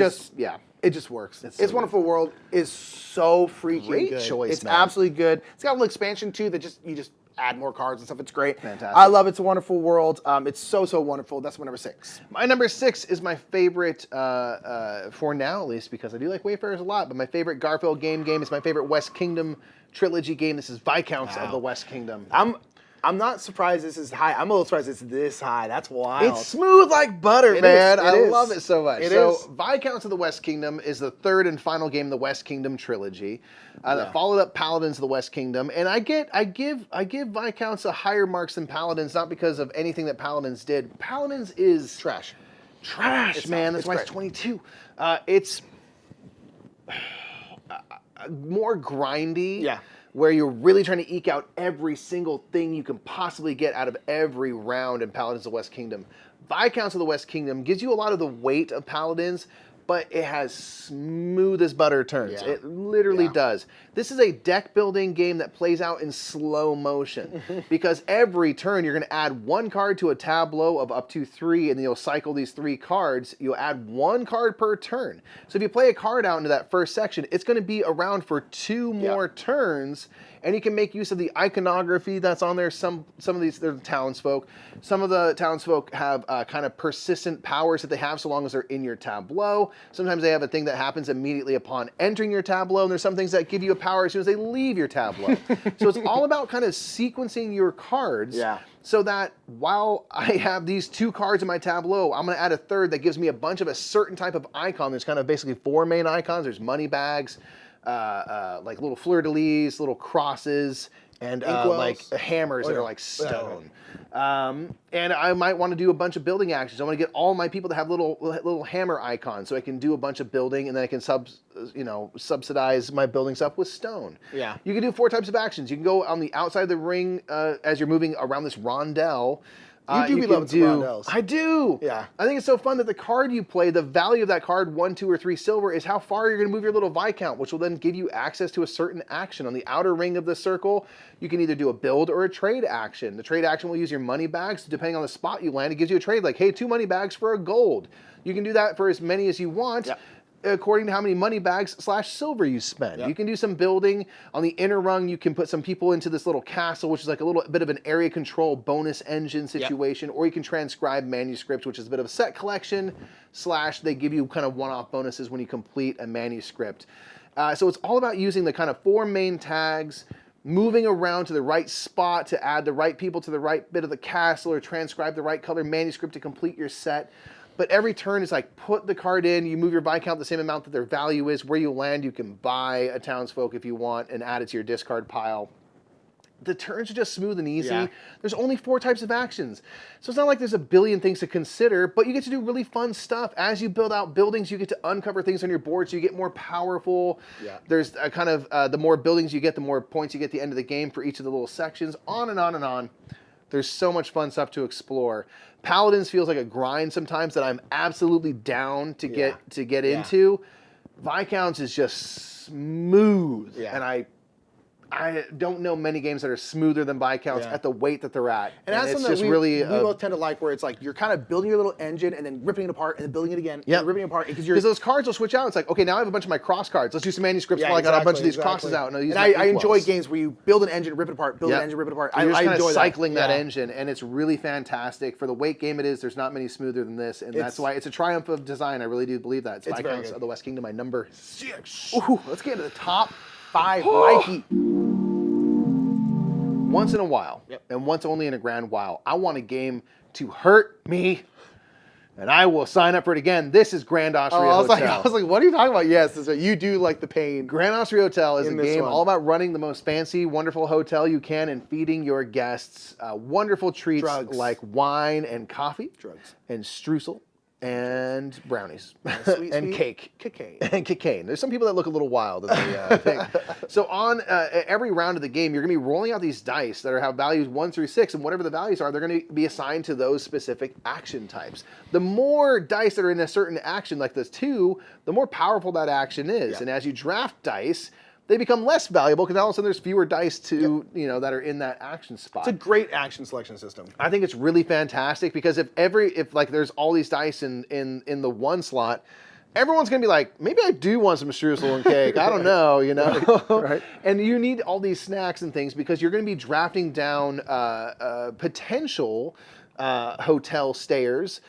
just works. It's so Wonderful World is so freaking Great good. choice, It's man. absolutely good. It's got a little expansion too that you just add more cards and stuff. It's great. Fantastic. I love It's a Wonderful World. It's so wonderful. That's my number 6. My number 6 is my favorite, for now at least, because I do like Wayfarers a lot, but my favorite Garfield game is my favorite West Kingdom trilogy game. This is Viscounts of the West Kingdom. I'm not surprised this is high. I'm a little surprised it's this high. That's wild. It's smooth like butter, It man. is, I it is. love it so much. It so, is. Viscounts of the West Kingdom is the third and final game in the West Kingdom trilogy. That followed up Paladins of the West Kingdom, and I give Viscounts a higher marks than Paladins, not because of anything that Paladins did. Paladins is trash, man. That's why it's 22. It's more grindy. Yeah. Where you're really trying to eke out every single thing you can possibly get out of every round in Paladins of the West Kingdom. Viscounts of the West Kingdom gives you a lot of the weight of Paladins, but it has smooth as butter turns. Yeah. It literally does. This is a deck building game that plays out in slow motion because every turn you're going to add one card to a tableau of up to 3, and then you'll cycle these 3 cards. You'll add 1 card per turn. So if you play a card out into that first section, it's going to be around for 2 more turns, and you can make use of the iconography that's on there. Some of these, they're the townsfolk. Some of the townsfolk have kind of persistent powers that they have so long as they're in your tableau. Sometimes they have a thing that happens immediately upon entering your tableau, and there's some things that give you a power as soon as they leave your tableau. So it's all about kind of sequencing your cards so that while I have these 2 cards in my tableau, I'm going to add a third that gives me a bunch of a certain type of icon. There's kind of basically 4 main icons. There's money bags, like little fleur-de-lis, little crosses, and like hammers that are like stone. And I might want to do a bunch of building actions. I want to get all my people to have little hammer icons, so I can do a bunch of building, and then I can subsidize my buildings up with stone. Yeah. You can do 4 types of actions. You can go on the outside of the ring as you're moving around this rondelle. You do be loving some rondelles. I do. Yeah. I think it's so fun that the card you play, the value of that card, 1, 2, or 3 silver, is how far you're going to move your little Viscount, which will then give you access to a certain action. On the outer ring of the circle, you can either do a build or a trade action. The trade action will use your money bags. Depending on the spot you land, it gives you a trade like, hey, 2 money bags for a gold. You can do that for as many as you want. Yep. According to how many money bags / silver you spend. Yep. You can do some building. On the inner rung, you can put some people into this little castle, which is like a little bit of an area control bonus engine situation, or you can transcribe manuscripts, which is a bit of a set collection / they give you kind of one-off bonuses when you complete a manuscript. So it's all about using the kind of 4 main tags, moving around to the right spot to add the right people to the right bit of the castle, or transcribe the right color manuscript to complete your set. But every turn is like, put the card in, you move your Viscount the same amount that their value is. Where you land, you can buy a townsfolk if you want and add it to your discard pile. The turns are just smooth and easy. Yeah. There's only 4 types of actions. So it's not like there's a billion things to consider, but you get to do really fun stuff. As you build out buildings, you get to uncover things on your board, so you get more powerful. Yeah. There's a kind of, the more buildings you get, the more points you get at the end of the game for each of the little sections, on and on and on. There's so much fun stuff to explore. Paladins feels like a grind sometimes that I'm absolutely down to get into. Viscounts is just smooth, and I don't know many games that are smoother than Viscounts at the weight that they're at. And that's it's something just that really we both tend to like, where it's like you're kind of building your little engine and then ripping it apart and then building it again, and ripping it apart. Because those cards will switch out. It's like, okay, now I have a bunch of my cross cards. Let's do some manuscripts while I got a bunch of these crosses out. And I enjoy games where you build an engine, rip it apart, build an engine, rip it apart. You're just I kind enjoy of cycling that Yeah. engine, and it's really fantastic. For the weight game it is, there's not many smoother than this, and that's why it's a triumph of design. I really do believe that. It's Viscounts of the West Kingdom, my number 6. Ooh, let's get into the top 5, Mikey. Once in a while, and once only in a grand while, I want a game to hurt me, and I will sign up for it again. This is Grand Austria Hotel. I was like, what are you talking about? Yes, you do like the pain. Grand Austria Hotel is a game all about running the most fancy, wonderful hotel you can and feeding your guests wonderful treats like wine and coffee, and streusel, and brownies, and cake. And cocaine. There's some people that look a little wild in the thing. So on every round of the game, you're going to be rolling out these dice that have values 1 through 6, and whatever the values are, they're going to be assigned to those specific action types. The more dice that are in a certain action, like this 2, the more powerful that action is. And as you draft dice, they become less valuable because all of a sudden there's fewer dice to that are in that action spot. It's a great action selection system. I think it's really fantastic because if like there's all these dice in the 1 slot, everyone's gonna be like, maybe I do want some streusel and cake. I don't know, Right. And you need all these snacks and things because you're gonna be drafting down potential hotel stayers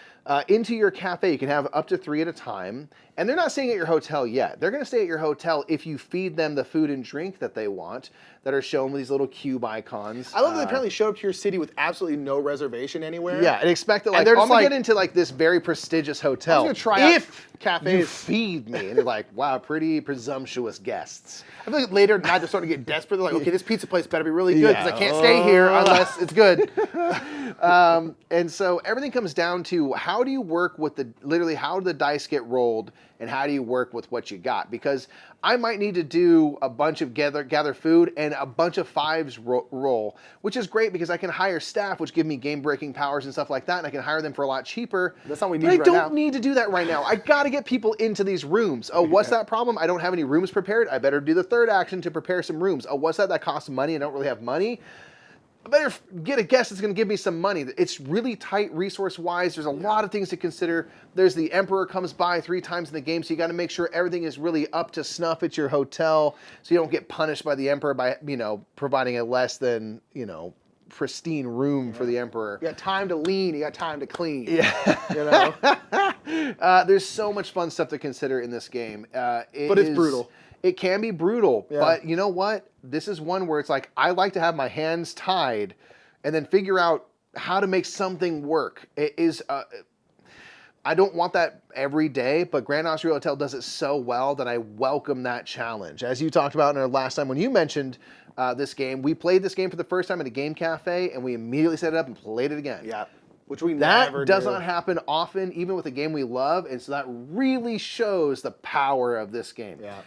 into your cafe. You can have up to 3 at a time, And they're not staying at your hotel yet. They're going to stay at your hotel if you feed them the food and drink that they want, that are shown with these little cube icons. I love that they apparently showed up to your city with absolutely no reservation anywhere. Yeah, and expect that, like, I'm going to get into, like, this very prestigious hotel. I'm going to try out cafes. You feed me. And you're like, wow, pretty presumptuous guests. I feel like later at night they're starting to get desperate. They're like, okay, this pizza place better be really good because I can't stay here unless it's good. And so everything comes down to how do you work with literally how do the dice get rolled and how do you work with what you got? Because I might need to do a bunch of gather food and a bunch of 5s roll, which is great because I can hire staff, which give me game-breaking powers and stuff like that, and I can hire them for a lot cheaper. That's not what we need right now. I don't now. need to do that right now. I got to get people into these rooms. Oh, what's that problem? I don't have any rooms prepared. I better do the third action to prepare some rooms. Oh, what's that? That costs money. I don't really have money. I better get a guest that's going to give me some money. It's really tight resource-wise. There's a lot of things to consider. There's the Emperor comes by 3 times in the game, so you got to make sure everything is really up to snuff at your hotel, so you don't get punished by the Emperor by, providing a less than, pristine room for the Emperor. You got time to lean, you got time to clean. Yeah. There's so much fun stuff to consider in this game. But it's brutal. It can be brutal, but you know what? This is one where it's like, I like to have my hands tied and then figure out how to make something work. It is, I don't want that every day, but Grand Austria Hotel does it so well that I welcome that challenge. As you talked about in our last time when you mentioned this game, we played this game for the first time at a game cafe and we immediately set it up and played it again. Yeah. Which we never do. That does not happen often, even with a game we love, and so that really shows the power of this game. Yeah.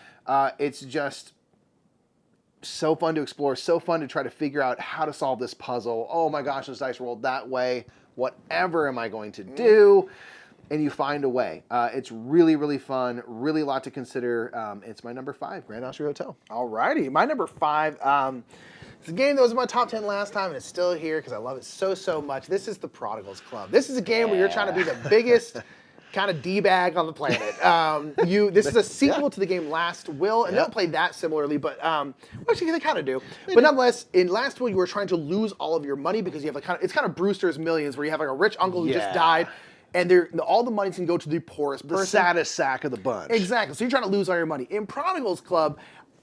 It's just so fun to explore, so fun to try to figure out how to solve this puzzle. Oh my gosh, those dice rolled that way. Whatever am I going to do? And you find a way. It's really, really fun. Really a lot to consider. It's my number 5, Grand Austria Hotel. Alrighty, my number 5. It's a game that was in my top 10 last time, and it's still here because I love it so much. This is the Prodigals Club. This is a game where you're trying to be the biggest kind of D-bag on the planet. This is a sequel to the game Last Will, and they don't play that similarly, but actually they kind of do. But nonetheless, in Last Will, you were trying to lose all of your money because you have it's kind of Brewster's Millions, where you have like a rich uncle who just died, and all the money can go to the poorest person. The saddest sack of the bunch. Exactly. So you're trying to lose all your money. In Prodigals Club,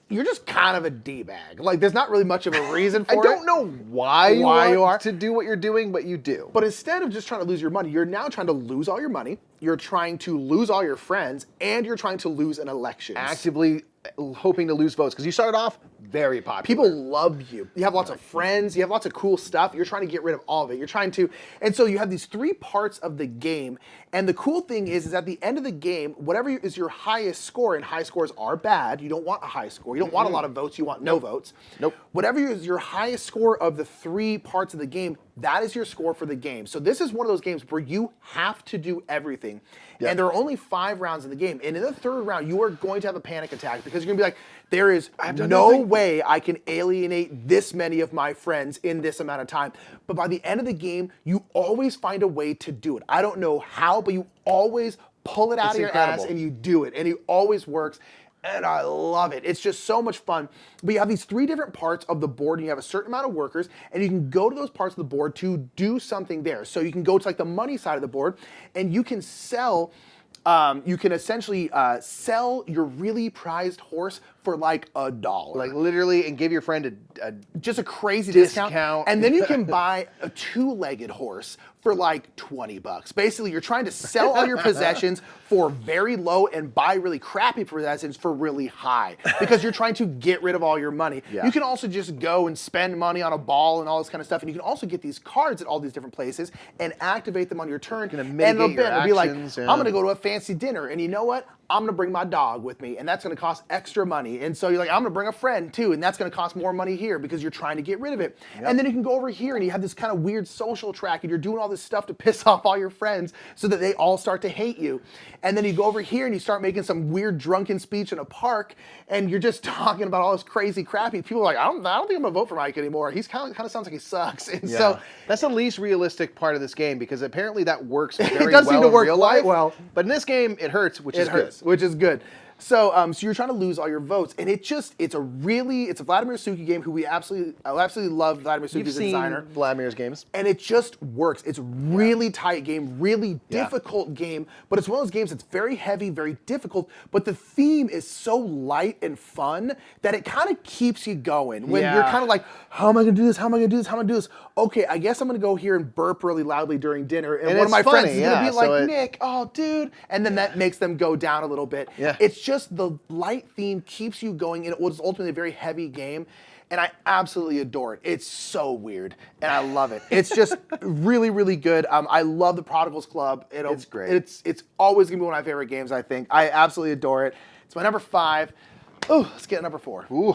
you're just kind of a D-bag. Like, there's not really much of a reason for it. I don't know why you are to do what you're doing, but you do. But instead of just trying to lose your money, you're now trying to lose all your money, you're trying to lose all your friends, and you're trying to lose an election. Actively hoping to lose votes, because you started off very popular. People love you. You have lots of friends. You have lots of cool stuff. You're trying to get rid of all of it. You're trying to, and so you have these 3 parts of the game. And the cool thing is at the end of the game, whatever is your highest score, and high scores are bad. You don't want a high score. You don't want a lot of votes. You want no votes. Nope. Whatever is your highest score of the 3 parts of the game, that is your score for the game. So this is one of those games where you have to do everything. Yep. And there are only 5 rounds in the game. And in the 3rd round, you are going to have a panic attack because you're going to be like, there is no way I can alienate this many of my friends in this amount of time. But by the end of the game, you always find a way to do it. I don't know how, but you always pull it out of your ass and you do it. And it always works. And I love it. It's just so much fun. But you have these 3 different parts of the board, and you have a certain amount of workers, and you can go to those parts of the board to do something there. So you can go to like the money side of the board, and you can sell. You can essentially sell your really prized horse for like $1. Like literally, and give your friend just a crazy discount. And then you can buy a 2-legged horse for like $20. Basically, you're trying to sell all your possessions for very low and buy really crappy possessions for really high because you're trying to get rid of all your money. Yeah. You can also just go and spend money on a ball and all this kind of stuff, and you can also get these cards at all these different places and activate them on your turn. And it'll be like, I'm going to go to a fancy dinner, and you know what? I'm going to bring my dog with me, and that's going to cost extra money. And so you're like, I'm going to bring a friend too, and that's going to cost more money here because you're trying to get rid of it. Yep. And then you can go over here, and you have this kind of weird social track, and you're doing all this stuff to piss off all your friends so that they all start to hate you. And then you go over here, and you start making some weird drunken speech in a park, and you're just talking about all this crazy crappy. People are like, I don't think I'm going to vote for Mike anymore. He's kind of sounds like he sucks. And so that's the least realistic part of this game because apparently that works very it does well seem to work in real quite life. well. But in this game, it hurts, which is good. Which is good. So you're trying to lose all your votes, and it's a Vladimir Suki game who I absolutely love Vladimir Suki as a designer. Vladimir's games. And it just works. It's a really tight game, really difficult game, but it's one of those games that's very heavy, very difficult, but the theme is so light and fun that it kind of keeps you going. When you're kind of like, how am I going to do this? How am I going to do this? How am I going to do this? Okay, I guess I'm going to go here and burp really loudly during dinner, and one of my friends is going to be like, Nick, oh, dude, and then that makes them go down a little bit. Yeah. It's just the light theme keeps you going, and it was ultimately a very heavy game. And I absolutely adore it. It's so weird, and I love it. It's just really, really good. I love the Prodigals Club. It's great. It's always gonna be one of my favorite games. I think I absolutely adore it. It's my number 5. Oh, let's get number 4. Ooh.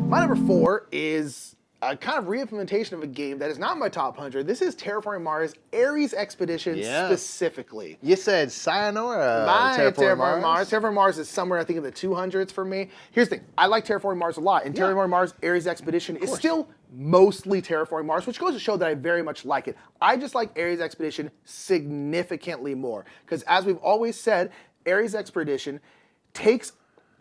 My number 4 is a kind of re-implementation of a game that is not in my top 100. This is Terraforming Mars Ares Expedition specifically. You said sayonara. Terraforming Mars. Terraforming Mars is somewhere, I think, in the 200s for me. Here's the thing. I like Terraforming Mars a lot. And Terraforming Mars Ares Expedition is still mostly Terraforming Mars, which goes to show that I very much like it. I just like Ares Expedition significantly more. Because as we've always said, Ares Expedition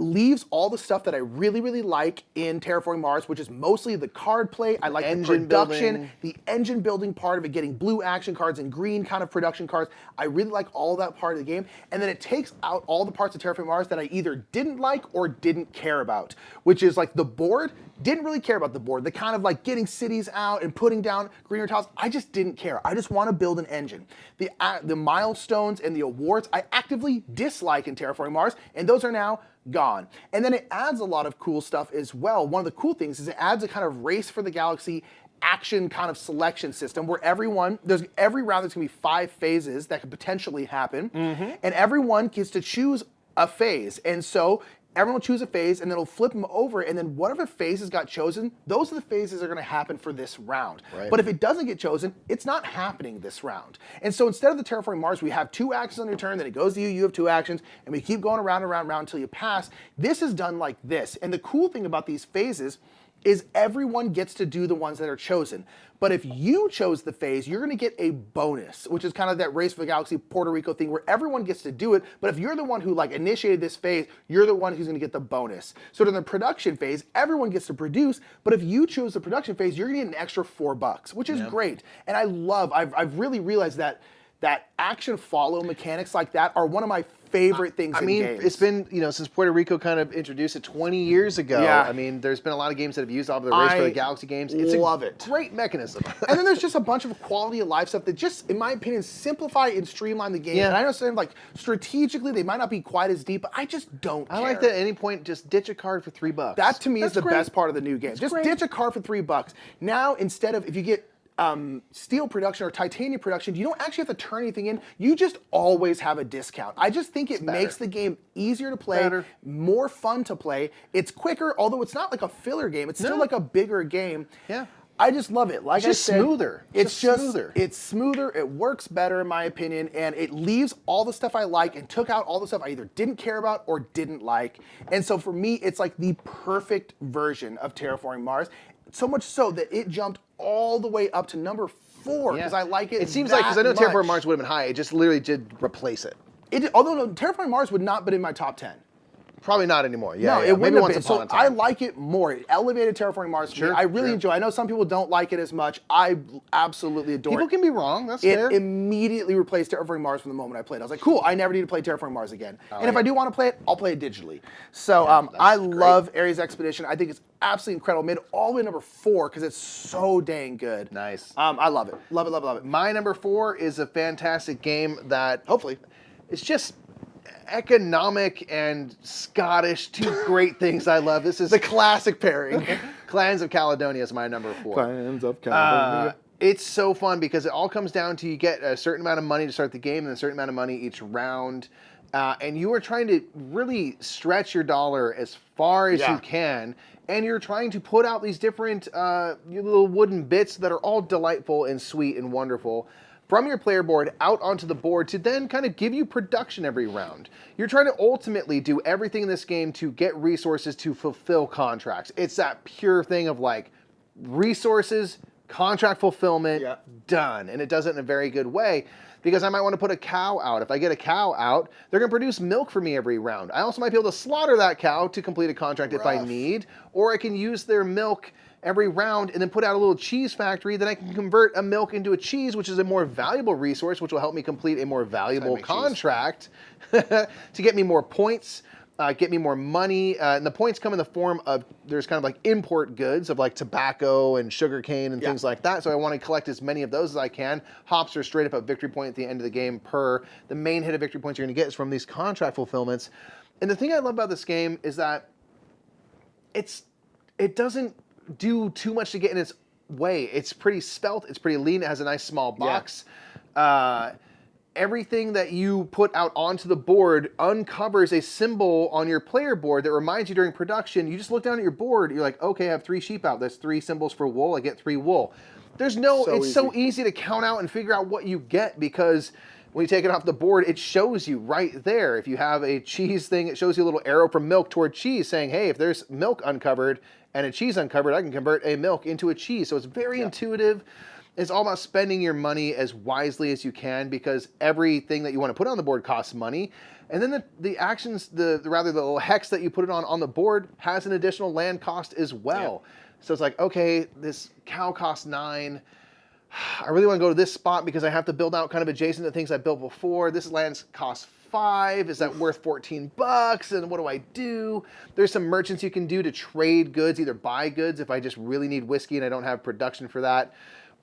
leaves all the stuff that I really, really like in Terraforming Mars, which is mostly the card play. I like the production, the engine building part of it, getting blue action cards and green kind of production cards. I really like all that part of the game. And then it takes out all the parts of Terraforming Mars that I either didn't like or didn't care about, which is like the board. Didn't really care about the board. The kind of like getting cities out and putting down greener tiles. I just didn't care. I just want to build an engine. The milestones and the awards I actively dislike in Terraforming Mars, and those are now gone. And then it adds a lot of cool stuff as well. One of the cool things is it adds a kind of race for the galaxy action kind of selection system where every round there's going to be 5 phases that could potentially happen, and everyone gets to choose a phase. And so everyone will choose a phase, and then it'll flip them over, and then whatever phases got chosen, those are the phases that are going to happen for this round. Right. But if it doesn't get chosen, it's not happening this round. And so instead of the Terraforming Mars, we have 2 actions on your turn, then it goes to you, you have 2 actions, and we keep going around and around and around until you pass. This is done like this. And the cool thing about these phases is everyone gets to do the ones that are chosen. But if you chose the phase, you're going to get a bonus, which is kind of that Race for the Galaxy Puerto Rico thing where everyone gets to do it. But if you're the one who like initiated this phase, you're the one who's going to get the bonus. So in the production phase, everyone gets to produce. But if you choose the production phase, you're going to get an extra $4, which is great. And I've really realized that action follow mechanics like that are one of my favorite things in games. It's been, since Puerto Rico kind of introduced it 20 years ago. Yeah. I mean, there's been a lot of games that have used all of the Race for the Galaxy games. It's a great mechanism. And then there's just a bunch of quality of life stuff that just, in my opinion, simplify and streamline the game. Yeah. And I understand, like, strategically, they might not be quite as deep, but I just don't care. I like that at any point, just ditch a card for $3. That, to me, is the best part of the new game. Just ditch a card for $3. Now, instead of, if you get steel production or titanium production, you don't actually have to turn anything in. You just always have a discount. I just think it makes the game easier to play, more fun to play. It's quicker, although it's not like a filler game. It's still like a bigger game. Yeah. I just love it. Like it's smoother. It's just smoother. It's smoother. It works better, in my opinion, and it leaves all the stuff I like and took out all the stuff I either didn't care about or didn't like. And so for me, it's like the perfect version of Terraforming Mars. So much so that it jumped all the way up to number 4 because I like it. It seems like, because I know Terraforming Mars would have been high, it just literally did replace it. Although Terraforming Mars would not have been in my top 10. Probably not anymore. No, it wouldn't have been. So I like it more. It elevated Terraforming Mars for me. I really enjoy it. I know some people don't like it as much. I absolutely adore it. People can be wrong. That's fair. It immediately replaced Terraforming Mars from the moment I played. I was like, cool, I never need to play Terraforming Mars again. And if I do want to play it, I'll play it digitally. So I love Ares Expedition. I think it's absolutely incredible. Made it all the way to number 4 because it's so dang good. Nice. I love it. Love it, love it, love it. My number 4 is a fantastic game that hopefully it's just economic and Scottish, 2 great things I love. This is the classic pairing. Clans of Caledonia is my number 4. Clans of Caledonia. It's so fun because it all comes down to you get a certain amount of money to start the game and a certain amount of money each round. And you are trying to really stretch your dollar as far as you can. And you're trying to put out these different little wooden bits that are all delightful and sweet and wonderful from your player board out onto the board to then kind of give you production every round. You're trying to ultimately do everything in this game to get resources to fulfill contracts. It's that pure thing of like resources, contract fulfillment, done. And it does it in a very good way because I might want to put a cow out. If I get a cow out, they're going to produce milk for me every round. I also might be able to slaughter that cow to complete a contract if I need, or I can use their milk every round and then put out a little cheese factory. Then I can convert a milk into a cheese, which is a more valuable resource, which will help me complete a more valuable contract to get me more points. Get me more money, and the points come in the form of, there's kind of like import goods of like tobacco and sugarcane and things like that, so I want to collect as many of those as I can. Hops are straight up a victory point at the end of the game per. The main hit of victory points you're going to get is from these contract fulfillments. And the thing I love about this game is that it doesn't do too much to get in its way. It's pretty svelte, it's pretty lean, it has a nice small box. Everything that you put out onto the board uncovers a symbol on your player board that reminds you during production. You just look down at your board, you're like, okay, I have 3 sheep out. That's 3 symbols for wool. I get 3 wool. It's so easy to count out and figure out what you get because when you take it off the board, it shows you right there. If you have a cheese thing, it shows you a little arrow from milk toward cheese saying, hey, if there's milk uncovered and a cheese uncovered, I can convert a milk into a cheese. So it's very intuitive. It's all about spending your money as wisely as you can because everything that you want to put on the board costs money. And then the actions, the little hex that you put it on the board has an additional land cost as well. So it's like, okay, this cow costs 9. I really want to go to this spot because I have to build out kind of adjacent to things I built before. This land costs 5. Is that worth $14? And what do I do? There's some merchants you can do to trade goods, either buy goods if I just really need whiskey and I don't have production for that.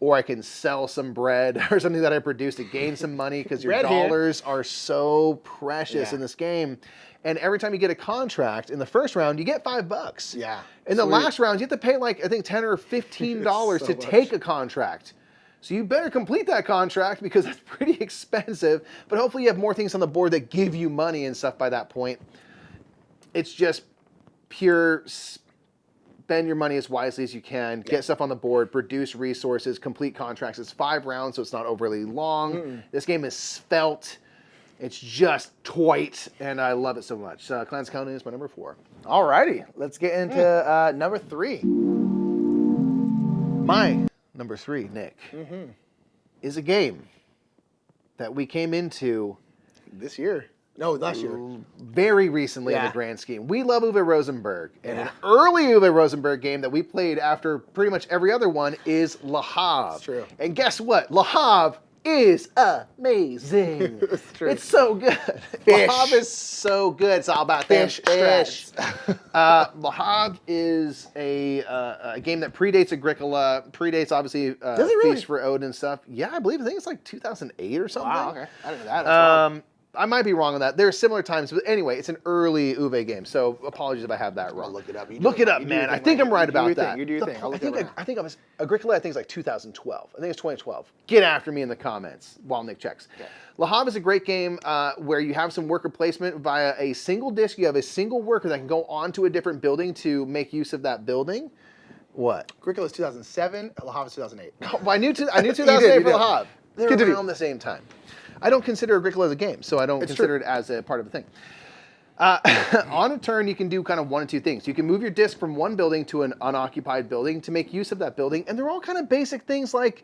Or I can sell some bread or something that I produced to gain some money because your dollars are so precious in this game. And every time you get a contract in the first round, you get $5. Yeah. In the last round, you have to pay like, I think, $10 or $15 to take a contract. So you better complete that contract because it's pretty expensive. But hopefully you have more things on the board that give you money and stuff by that point. It's just pure spend your money as wisely as you can, get stuff on the board, produce resources, complete contracts. It's 5 rounds, so it's not overly long. This game is svelte. It's just toit, and I love it so much. Clans Counting is my number 4. Alrighty, let's get into number 3. My number 3, Nick, is a game that we came into this year. No, last year. Very recently in the grand scheme. We love Uwe Rosenberg. And an early Uwe Rosenberg game that we played after pretty much every other one is Le Havre. That's true. And guess what? Le Havre is amazing. It's true. It's so good. Le Havre is so good. It's all about fish. Le Havre is a game that predates Agricola, predates obviously Feast for Odin and stuff. Yeah, I think it's like 2008 or something. Wow, okay. I didn't know that. That's wrong. I might be wrong on that. There are similar times, but anyway, it's an early Uwe game, so apologies if I have that wrong. I'll look it up. Look it up, man. I think I'm right about that. You do your thing. I think I was Agricola. I think it's like 2012. I think it's 2012. Get after me in the comments while Nick checks. Okay. Le Havre is a great game where you have some worker placement via a single disc. You have a single worker that can go onto a different building to make use of that building. What? Agricola is 2007. Le Havre is 2008. Well, I knew 2008 for Le Havre. They're around the same time. I don't consider Agricola as a game, so I don't consider it as a part of the thing. On a turn, you can do kind of one of two things. You can move your disc from one building to an unoccupied building to make use of that building, and they're all kind of basic things like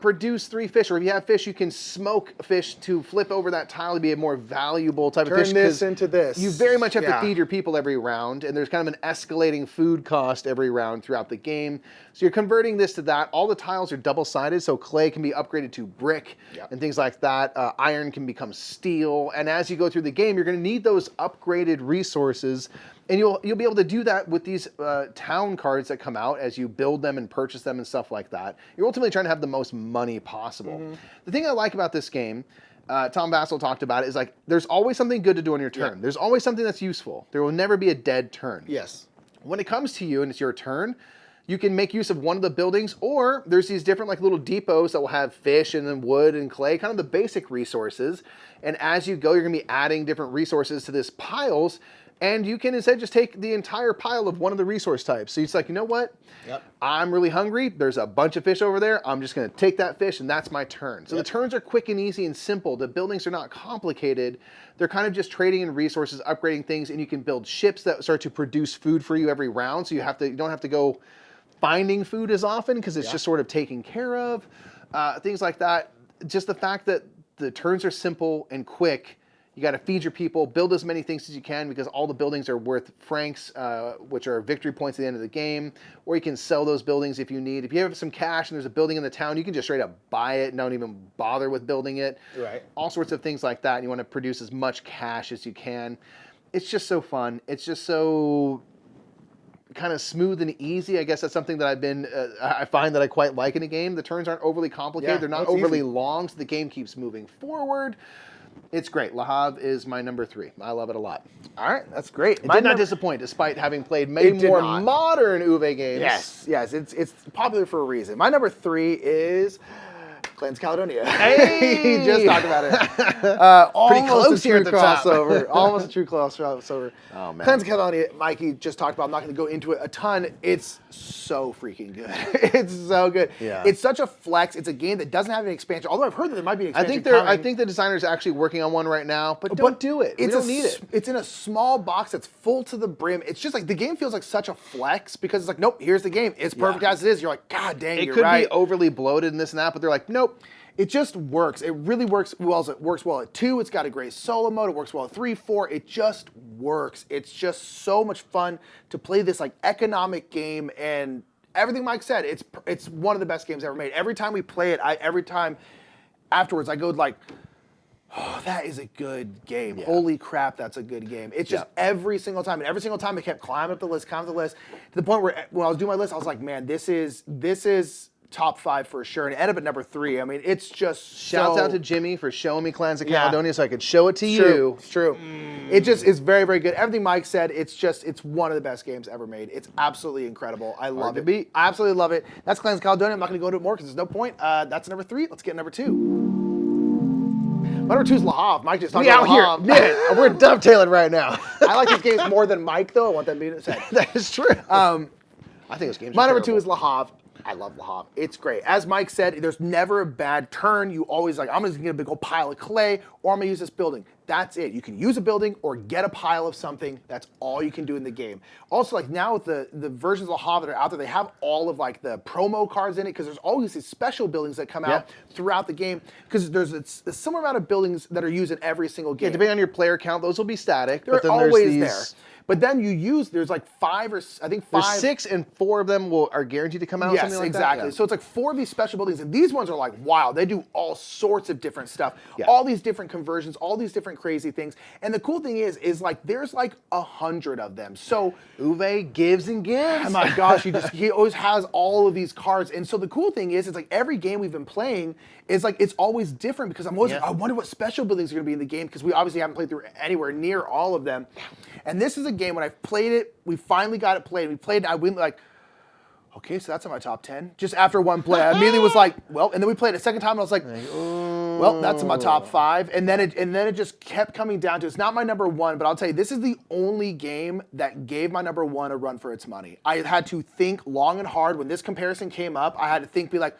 produce 3 fish, or if you have fish, you can smoke fish to flip over that tile to be a more valuable type of fish. Turn this into this. You very much have to feed your people every round, and there's kind of an escalating food cost every round throughout the game. So you're converting this to that. All the tiles are double-sided, so clay can be upgraded to brick and things like that. Iron can become steel, and as you go through the game, you're going to need those upgraded resources. And you'll be able to do that with these town cards that come out as you build them and purchase them and stuff like that. You're ultimately trying to have the most money possible. The thing I like about this game, Tom Vassell talked about it, is like there's always something good to do on your turn. There's always something that's useful. There will never be a dead turn. Yes. When it comes to you and it's your turn, you can make use of one of the buildings, or there's these different like little depots that will have fish and then wood and clay, kind of the basic resources. And as you go, you're going to be adding different resources to this piles. And you can instead just take the entire pile of one of the resource types. So it's like, you know what? I'm really hungry. There's a bunch of fish over there. I'm just going to take that fish, and that's my turn. So the turns are quick and easy and simple. The buildings are not complicated. They're kind of just trading in resources, upgrading things, and you can build ships that start to produce food for you every round. So you don't have to go finding food as often because it's just sort of taken care of. Things like that. Just the fact that the turns are simple and quick. You got to feed your people, build as many things as you can because all the buildings are worth francs, which are victory points at the end of the game. Or you can sell those buildings if you need. If you have some cash and there's a building in the town, you can just straight up buy it and don't even bother with building it. Right. All sorts of things like that. And you want to produce as much cash as you can. It's just so fun. It's just so kind of smooth and easy. I guess that's something that I find that I quite like in a game. The turns aren't overly complicated. They're not overly long, so the game keeps moving forward. It's great. Le Havre is my number 3. I love it a lot. All right, that's great. It did not disappoint, despite having played many more modern Uwe games. Yes, it's popular for a reason. My number 3 is Clans Caledonia. Hey! He just talked about it. Pretty close here at the top. Almost a true crossover. Oh, man. Clans Caledonia, Mikey just talked about. I'm not going to go into it a ton. It's so freaking good. It's so good. Yeah. It's such a flex. It's a game that doesn't have an expansion. Although I've heard that there might be an expansion I think the designer's actually working on one right now, but don't do it. We don't need it. It's in a small box that's full to the brim. It's just like the game feels like such a flex because it's like, nope, here's the game. It's perfect as it is. You're like, God dang, you're right. It could be overly bloated and this and that, but they're like, nope. It just works. It really works well. It works well at 2. It's got a great solo mode. It works well at 3, 4. It just works. It's just so much fun to play this like economic game, and everything Mike said, it's one of the best games ever made. Every time we play it, every time afterwards I go like, oh, that is a good game. Yeah. Holy crap, that's a good game. It's just every single time. And every single time I kept climbing up the list, to the point where when I was doing my list, I was like, man, this is top 5 for sure, and it ended up at number 3. I mean, it's just Shouts out to Jimmy for showing me Clans of Caledonia so I could show it to you. It's true. It just is very, very good. Everything Mike said, it's one of the best games ever made. It's absolutely incredible. I love it. I absolutely love it. That's Clans of Caledonia. I'm not going to go into it more because there's no point. That's number 3. Let's get number 2. My number 2 is Le Havre. Mike just talked about Le Havre. Yeah, we're dovetailing right now. I like these games more than Mike, though. I want that being said. That is true. I think this game's my number 2 is Le Havre. I love Le Havre. It's great. As Mike said, there's never a bad turn. You always like, I'm just gonna get a big old pile of clay, or I'm gonna use this building. That's it. You can use a building or get a pile of something. That's all you can do in the game. Also, like now with the versions of Le Havre that are out there, they have all of like the promo cards in it because there's always these special buildings that come out throughout the game because there's a similar amount of buildings that are used in every single game. Yeah, depending on your player count, those will be static. They're always there. But then there's like 5 or I think 5. There's 6 and 4 of them are guaranteed to come out. Yes, something like exactly. That? Yeah. So it's like 4 of these special buildings, and these ones are like, wow, they do all sorts of different stuff. Yeah. All these different conversions, all these different crazy things. And the cool thing is like there's like 100 of them. So Uwe gives and gives. Oh my gosh, he always has all of these cards. And so the cool thing is, it's like every game we've been playing is like it's always different because I'm always like, I wonder what special buildings are going to be in the game because we obviously haven't played through anywhere near all of them. And this is a game when I've played it, we finally got it played. We played it, I went like, okay, so that's in my top 10. Just after one play, I immediately was like, well, and then we played it a second time, and I was like, well, that's in my top 5. And then it just kept coming down to, it's not my number 1, but I'll tell you, this is the only game that gave my number 1 a run for its money. I had to think long and hard when this comparison came up. I had to think, be like,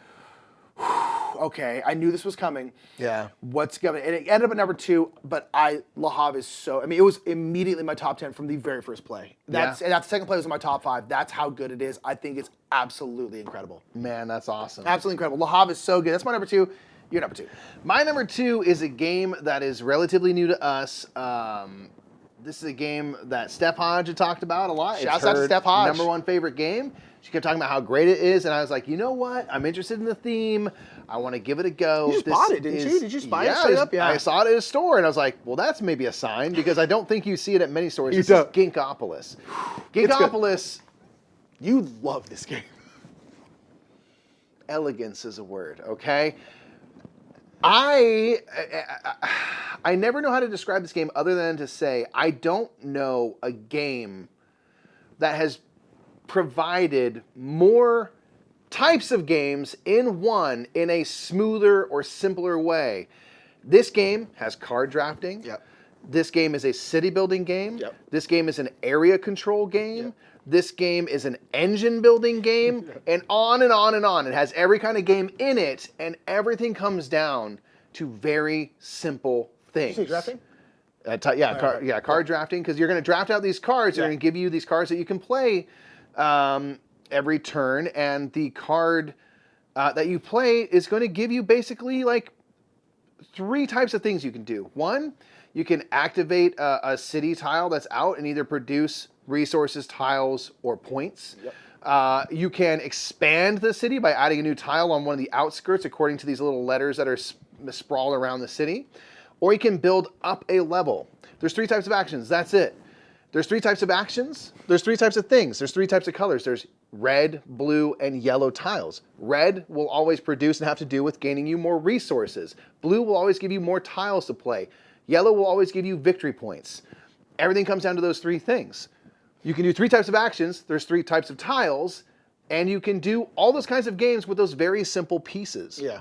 okay, I knew this was coming. Yeah. What's going to, and it ended up at number 2, but Le Havre is so, I mean, it was immediately my top 10 from the very first play. And that second play was in my top 5. That's how good it is. I think it's absolutely incredible. Man, that's awesome. Absolutely incredible. Le Havre is so good. That's my number 2. Your number 2. My number 2 is a game that is relatively new to us. This is a game that Steph Hodge had talked about a lot. Shouts out to Steph Hodge. Number 1 favorite game. She kept talking about how great it is, and I was like, you know what? I'm interested in the theme. I want to give it a go. You just bought it, didn't you? Did you just buy it straight up? Yeah. I saw it at a store, and I was like, well, that's maybe a sign, because I don't think you see it at many stores. This is Ginkopolis. Ginkopolis. You love this game. Elegance is a word, okay? I never know how to describe this game other than to say I don't know a game that has provided more types of games in one in a smoother or simpler way. This game has card drafting. Yep. This game is a city building game. Yep. This game is an area control game. Yep. This game is an engine building game, and on and on and on. It has every kind of game in it, and everything comes down to very simple things. Did you say drafting? Card drafting, because you're going to draft out these cards. They're going to give you these cards that you can play. every turn, and the card that you play is going to give you basically like 3 types of things you can do. One, you can activate a city tile that's out and either produce resources, tiles, or points. Yep. You can expand the city by adding a new tile on one of the outskirts according to these little letters that are sprawled around the city. Or you can build up a level. There's 3 types of actions. That's it. There's 3 types of actions. There's 3 types of things. There's 3 types of colors. There's red, blue, and yellow tiles. Red will always produce and have to do with gaining you more resources. Blue will always give you more tiles to play. Yellow will always give you victory points. Everything comes down to those 3 things. You can do 3 types of actions. There's 3 types of tiles. And you can do all those kinds of games with those very simple pieces. Yeah.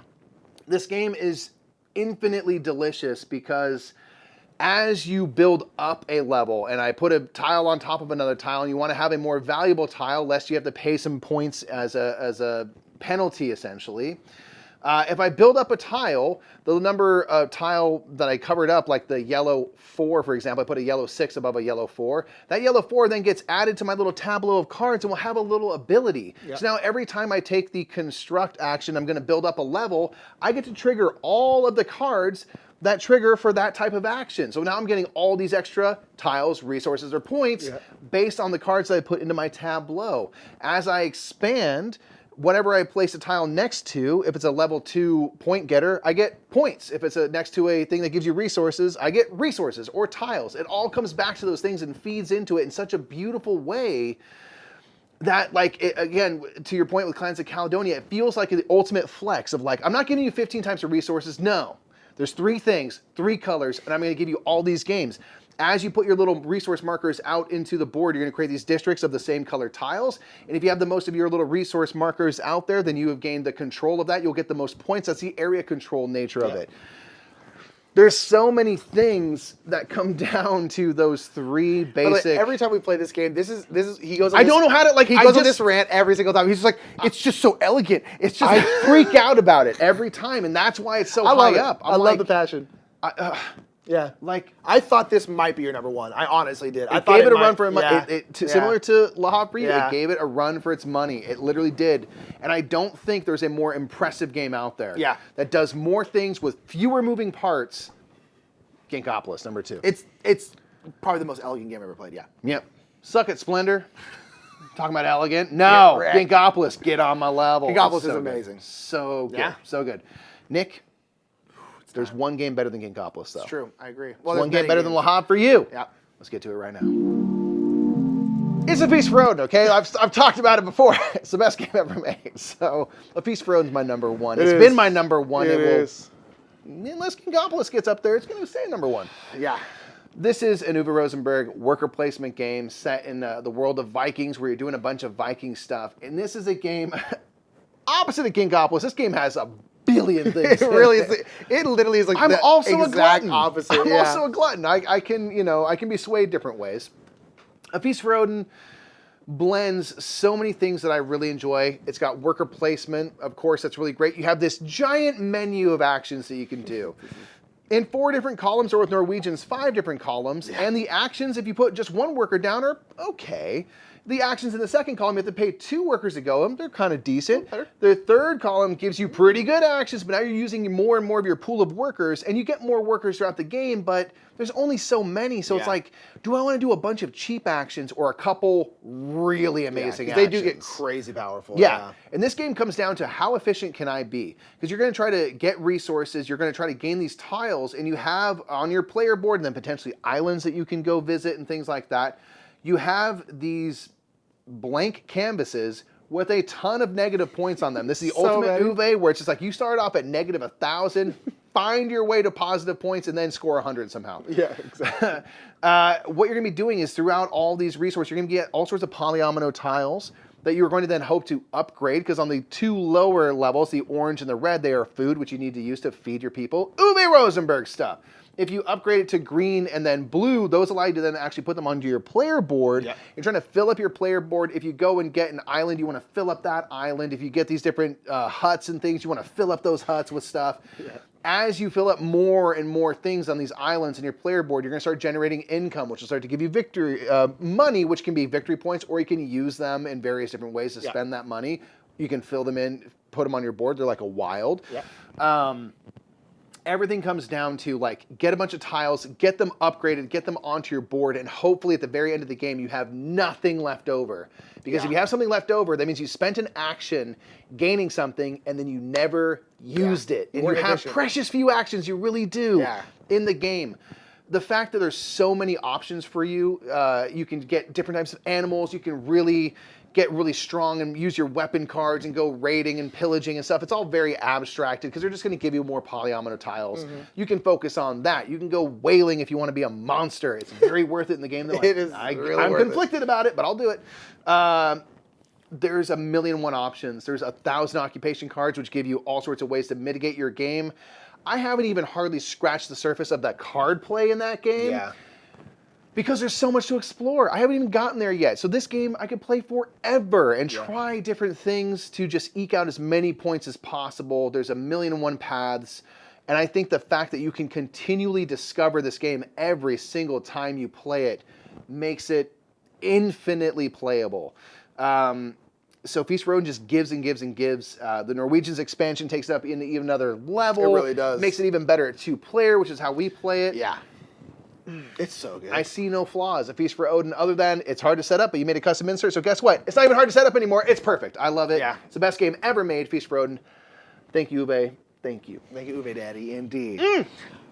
This game is infinitely delicious because as you build up a level, and I put a tile on top of another tile, and you want to have a more valuable tile, lest you have to pay some points as a penalty, essentially. If I build up a tile, the number of tile that I covered up, like the yellow 4, for example, I put a yellow 6 above a yellow 4. That yellow 4 then gets added to my little tableau of cards and will have a little ability. Yep. So now every time I take the construct action, I'm going to build up a level, I get to trigger all of the cards that trigger for that type of action. So now I'm getting all these extra tiles, resources, or points based on the cards that I put into my tableau. As I expand, whatever I place a tile next to, if it's a level 2 point getter, I get points. If it's next to a thing that gives you resources, I get resources or tiles. It all comes back to those things and feeds into it in such a beautiful way that, like, again, to your point with Clans of Caledonia, it feels like the ultimate flex of like, I'm not giving you 15 types of resources, no. There's 3 things, 3 colors, and I'm going to give you all these games. As you put your little resource markers out into the board, you're going to create these districts of the same color tiles. And if you have the most of your little resource markers out there, then you have gained the control of that. You'll get the most points. That's the area control nature of it. There's so many things that come down to those 3 basic. Like, every time we play this game, this is he goes. On I this, don't know how to like. He goes on this rant every single time. He's just like, it's just so elegant. It's just I freak out about it every time, and that's why it's so high up. I love the passion. Yeah, like I thought this might be your number 1. I honestly did. I gave it a run for its money. Yeah. Similar to La Havre, it gave it a run for its money. It literally did. And I don't think there's a more impressive game out there that does more things with fewer moving parts. Ginkopolis, number 2. It's probably the most elegant game I've ever played, Yep. Suck it, Splendor. Talking about elegant? No. Ginkopolis, get on my level. Ginkopolis is amazing. So good. Yeah. So good. Nick? There's one game better than Ginkopolis, though. It's true. I agree. Well, one game better than La Havre for you. Yeah. Let's get to it right now. It's A Feast for Odin, okay? I've talked about it before. It's the best game ever made. So, A Feast for Odin's my number 1. It's been my number 1. It is. Unless Ginkopolis gets up there, it's going to stay number 1. Yeah. This is an Uwe Rosenberg worker placement game set in the world of Vikings, where you're doing a bunch of Viking stuff. And this is a game opposite of Ginkopolis. This game has a billion things. It really is. It literally is like I'm the also exact a glutton. Opposite. I'm also a glutton. I can be swayed different ways. A Feast for Odin blends so many things that I really enjoy. It's got worker placement, of course, that's really great. You have this giant menu of actions that you can do. In 4 different columns, or with Norwegians, 5 different columns. Yeah. And the actions, if you put just 1 worker down, are okay. The actions in the second column, you have to pay 2 workers to go. They're kind of decent. The third column gives you pretty good actions, but now you're using more and more of your pool of workers, and you get more workers throughout the game, but there's only so many. So it's like, do I want to do a bunch of cheap actions or a couple really amazing actions? They do get crazy powerful. Yeah. And this game comes down to how efficient can I be? Because you're going to try to get resources, you're going to try to gain these tiles, and you have on your player board, and then potentially islands that you can go visit and things like that. You have these blank canvases with a ton of negative points on them. This is the ultimate Uwe, where it's just like you start off at negative 1,000, find your way to positive points, and then score 100 somehow. Yeah, exactly. What you're going to be doing is throughout all these resources, you're going to get all sorts of polyomino tiles that you're going to then hope to upgrade, because on the 2 lower levels, the orange and the red, they are food, which you need to use to feed your people. Uwe Rosenberg stuff. If you upgrade it to green and then blue, those allow you to then actually put them onto your player board. Yep. You're trying to fill up your player board. If you go and get an island, you want to fill up that island. If you get these different huts and things, you want to fill up those huts with stuff. Yeah. As you fill up more and more things on these islands in your player board, you're going to start generating income, which will start to give you victory money, which can be victory points, or you can use them in various different ways to spend that money. You can fill them in, put them on your board. They're like a wild. Yeah. Everything comes down to like get a bunch of tiles, get them upgraded, get them onto your board, and hopefully at the very end of the game you have nothing left over. Because if you have something left over, that means you spent an action gaining something and then you never used it. And you have precious few actions, you really do, in the game. The fact that there's so many options for you, you can get different types of animals, you can really get really strong and use your weapon cards and go raiding and pillaging and stuff. It's all very abstracted because they're just going to give you more polyomino tiles. You can focus on that. You can go whaling if you want to be a monster. It's very worth it in the game. Like, it is really I'm worth conflicted about it, but I'll do it. There's 1,000,001 options. There's 1,000 occupation cards, which give you all sorts of ways to mitigate your game. I haven't even hardly scratched the surface of that card play in that game. Yeah. Because there's so much to explore. I haven't even gotten there yet. So this game I could play forever and try different things to just eke out as many points as possible. There's 1,000,001 paths. And I think the fact that you can continually discover this game every single time you play it makes it infinitely playable. So Feast for Odin just gives and gives and gives. The Norwegians expansion takes it up into even another level. It really does. Makes it even better at 2-player, which is how we play it. Yeah. It's so good. I see no flaws. A Feast for Odin, other than it's hard to set up, but you made a custom insert, so guess what? It's not even hard to set up anymore. It's perfect. I love it. Yeah. It's the best game ever made, Feast for Odin. Thank you, Uwe. Thank you. Thank you, Uwe Daddy, indeed.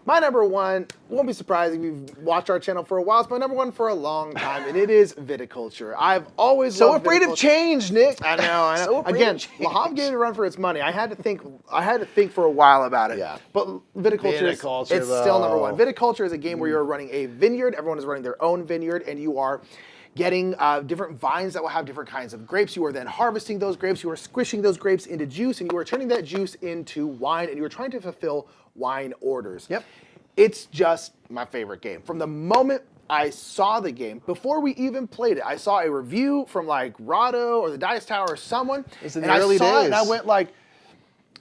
My number one, won't be surprising, you've watched our channel for a while, it's my number one for a long time, and it is viticulture. I've always so loved afraid of change, Nick. I know. So Again, Laham gave it a run for its money. I had to think for a while about it. Yeah. But viticulture it's still number one. Viticulture is a game where you're running a vineyard. Everyone is running their own vineyard, and you are getting different vines that will have different kinds of grapes. You are then harvesting those grapes. You are squishing those grapes into juice, and you are turning that juice into wine, and you are trying to fulfill wine orders. Yep. It's just my favorite game. From the moment I saw the game, before we even played it, I saw a review from like Rado or the Dice Tower or someone, and I saw it and I went like,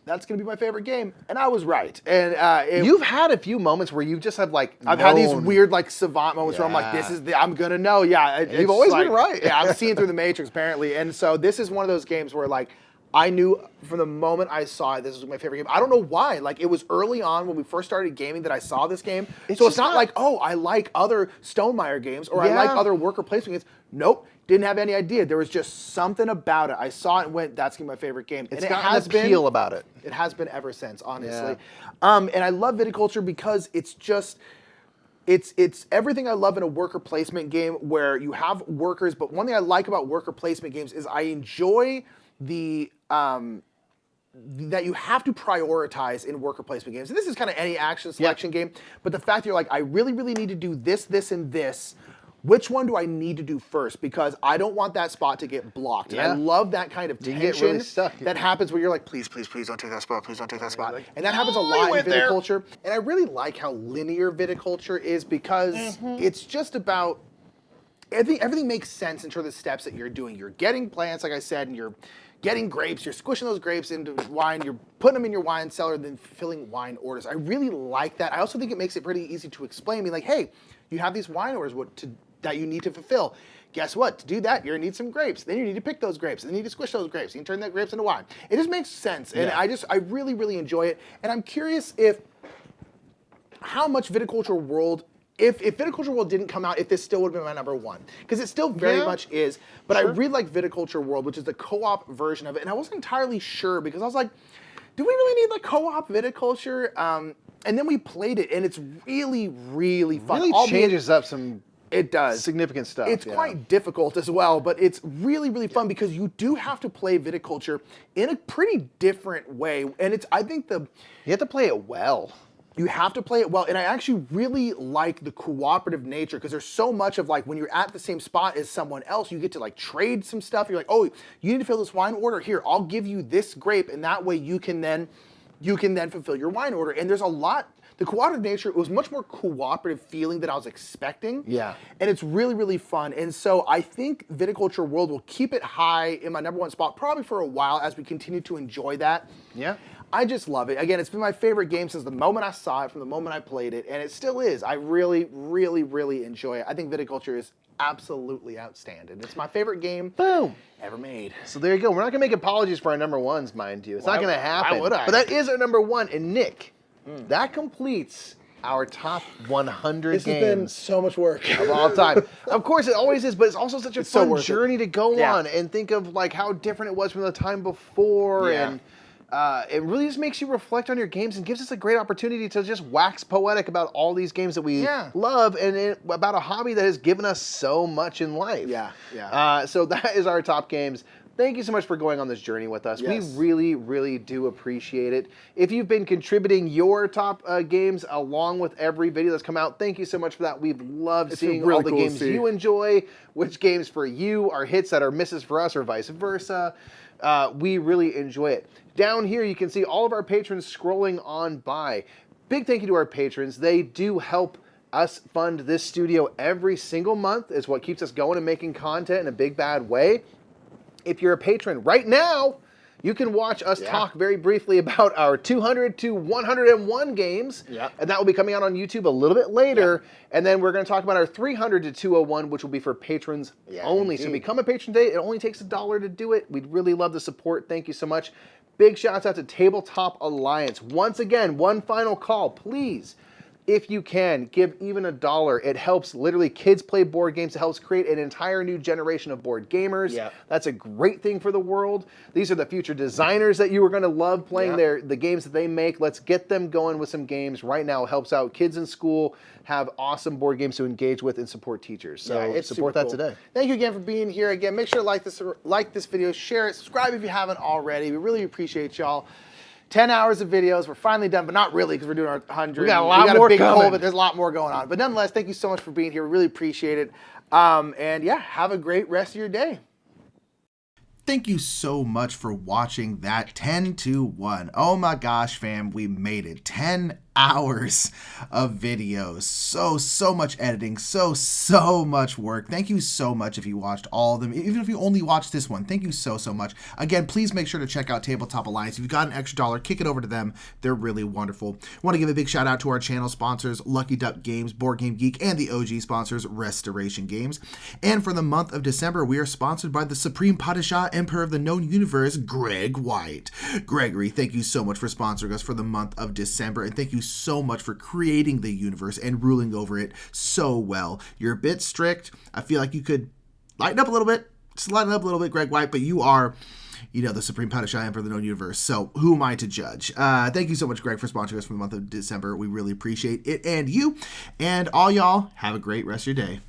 that's going to be my favorite game. And I was right. And you've had a few moments where you just have like I've had these weird like savant moments where I'm like, this is I'm going to know. Yeah. You've always been right. Yeah, I'm seeing through the matrix apparently. And so this is one of those games where like, I knew from the moment I saw it, this was my favorite game. I don't know why. Like, it was early on when we first started gaming that I saw this game. So it's not like, oh, I like other Stonemaier games or I like other worker placement games. Nope. Didn't have any idea. There was just something about it. I saw it and went, that's going to be my favorite game. It's got an appeal about it. It has been ever since, honestly. Yeah. And I love viticulture because it's just... It's everything I love in a worker placement game where you have workers, but one thing I like about worker placement games is I enjoy the that you have to prioritize in worker placement games. And this is kind of any action selection game, but the fact that you're like, I really, really need to do this, this, and this. Which one do I need to do first? Because I don't want that spot to get blocked. And I love that kind of tension really stuck. that happens where you're like, please, please, please don't take that spot. Please don't take that spot. And that happens a lot in viticulture. And I really like how linear viticulture is because it's just about, everything makes sense in terms of the steps that you're doing. You're getting plants, like I said, and you're getting grapes, you're squishing those grapes into wine, you're putting them in your wine cellar, and then filling wine orders. I really like that. I also think it makes it pretty easy to explain. Like, hey, you have these wine orders that you need to fulfill. Guess what? To do that, you're gonna need some grapes. Then you need to pick those grapes. Then you need to squish those grapes. You can turn that grapes into wine. It just makes sense. And I really, really enjoy it. And I'm curious how much Viticulture World, if Viticulture World didn't come out, if this still would have been my number one. Because it still very much is. But I really like Viticulture World, which is the co-op version of it. And I wasn't entirely sure because I was like, do we really need the co-op viticulture? And then we played it, and it's really, really fun. Really changes up some significant stuff. It's quite difficult as well, but it's really, really fun because you do have to play viticulture in a pretty different way. And I think you have to play it well. You have to play it well, and I actually really like the cooperative nature because there's so much of like when you're at the same spot as someone else, you get to like trade some stuff. You're like, oh, you need to fill this wine order. Here, I'll give you this grape, and that way you can then fulfill your wine order. And there's a lot the cooperative nature, it was much more cooperative feeling than I was expecting. Yeah. And it's really, really fun. And so I think Viticulture World will keep it high in my #1 spot probably for a while as we continue to enjoy that. Yeah. I just love it. Again, it's been my favorite game since the moment I saw it, from the moment I played it, and it still is. I really, really, really enjoy it. I think Viticulture is absolutely outstanding. It's my favorite game Boom. ever made. So there you go. We're not going to make apologies for our #1s, mind you. It's not going to happen. Why would I? But that is our #1. And Nick, that completes our top 100 This games. has been so much work. Of all time. Of course, it always is, but it's also such a so fun worth it. journey to go Yeah. on and think of like how different it was from the time before. Yeah. And it really just makes you reflect on your games and gives us a great opportunity to just wax poetic about all these games that we love and about a hobby that has given us so much in life. Yeah. So that is our top games. Thank you so much for going on this journey with us. Yes. We really, really do appreciate it. If you've been contributing your top games along with every video that's come out, thank you so much for that. We've loved seeing really all the cool to games see. you enjoy, which games for you are hits that are misses for us or vice versa. We really enjoy it. Down here, you can see all of our patrons scrolling on by. Big thank you to our patrons. They do help us fund this studio every single month. Is what keeps us going and making content in a big bad way. If you're a patron right now, you can watch us talk very briefly about our 200 to 101 games. And that will be coming out on YouTube a little bit later. And then we're going to talk about our 300 to 201, which will be for patrons only. So become a patron today. It only takes $1 to do it. We'd really love the support. Thank you so much. Big shouts out to Tabletop Alliance. Once again, one final call. Please, if you can, give even $1. It helps literally kids play board games. It helps create an entire new generation of board gamers. That's a great thing for the world. These are the future designers that you are going to love playing the games that they make. Let's get them going with some games right now. It helps out kids in school have awesome board games to engage with and support teachers. So support that today. Thank you again for being here. Again, make sure to like this video, share it, subscribe if you haven't already. We really appreciate y'all. 10 hours of videos. We're finally done, but not really because we're doing our 100. We got a lot more big coming. COVID. There's a lot more going on. But nonetheless, thank you so much for being here. We really appreciate it. And yeah, have a great rest of your day. Thank you so much for watching that 10 to 1. Oh my gosh, fam, we made it. 10 hours of videos. So much editing. So much work. Thank you so much if you watched all of them. Even if you only watched this one, thank you so much. Again, please make sure to check out Tabletop Alliance. If you've got an extra $1, kick it over to them. They're really wonderful. I want to give a big shout out to our channel sponsors, Lucky Duck Games, Board Game Geek, and the OG sponsors, Restoration Games. And for the month of December, we are sponsored by the Supreme Padishah Emperor of the Known Universe, Greg White. Gregory, thank you so much for sponsoring us for the month of December, and thank you so much for creating the universe and ruling over it so well. You're a bit strict. I feel like you could lighten up a little bit, just lighten up a little bit, Greg White, but you are, you know, the Supreme Padishah Emperor of the Known Universe, so who am I to judge? Thank you so much, Greg, for sponsoring us for the month of December. We really appreciate it and you, and all y'all, have a great rest of your day.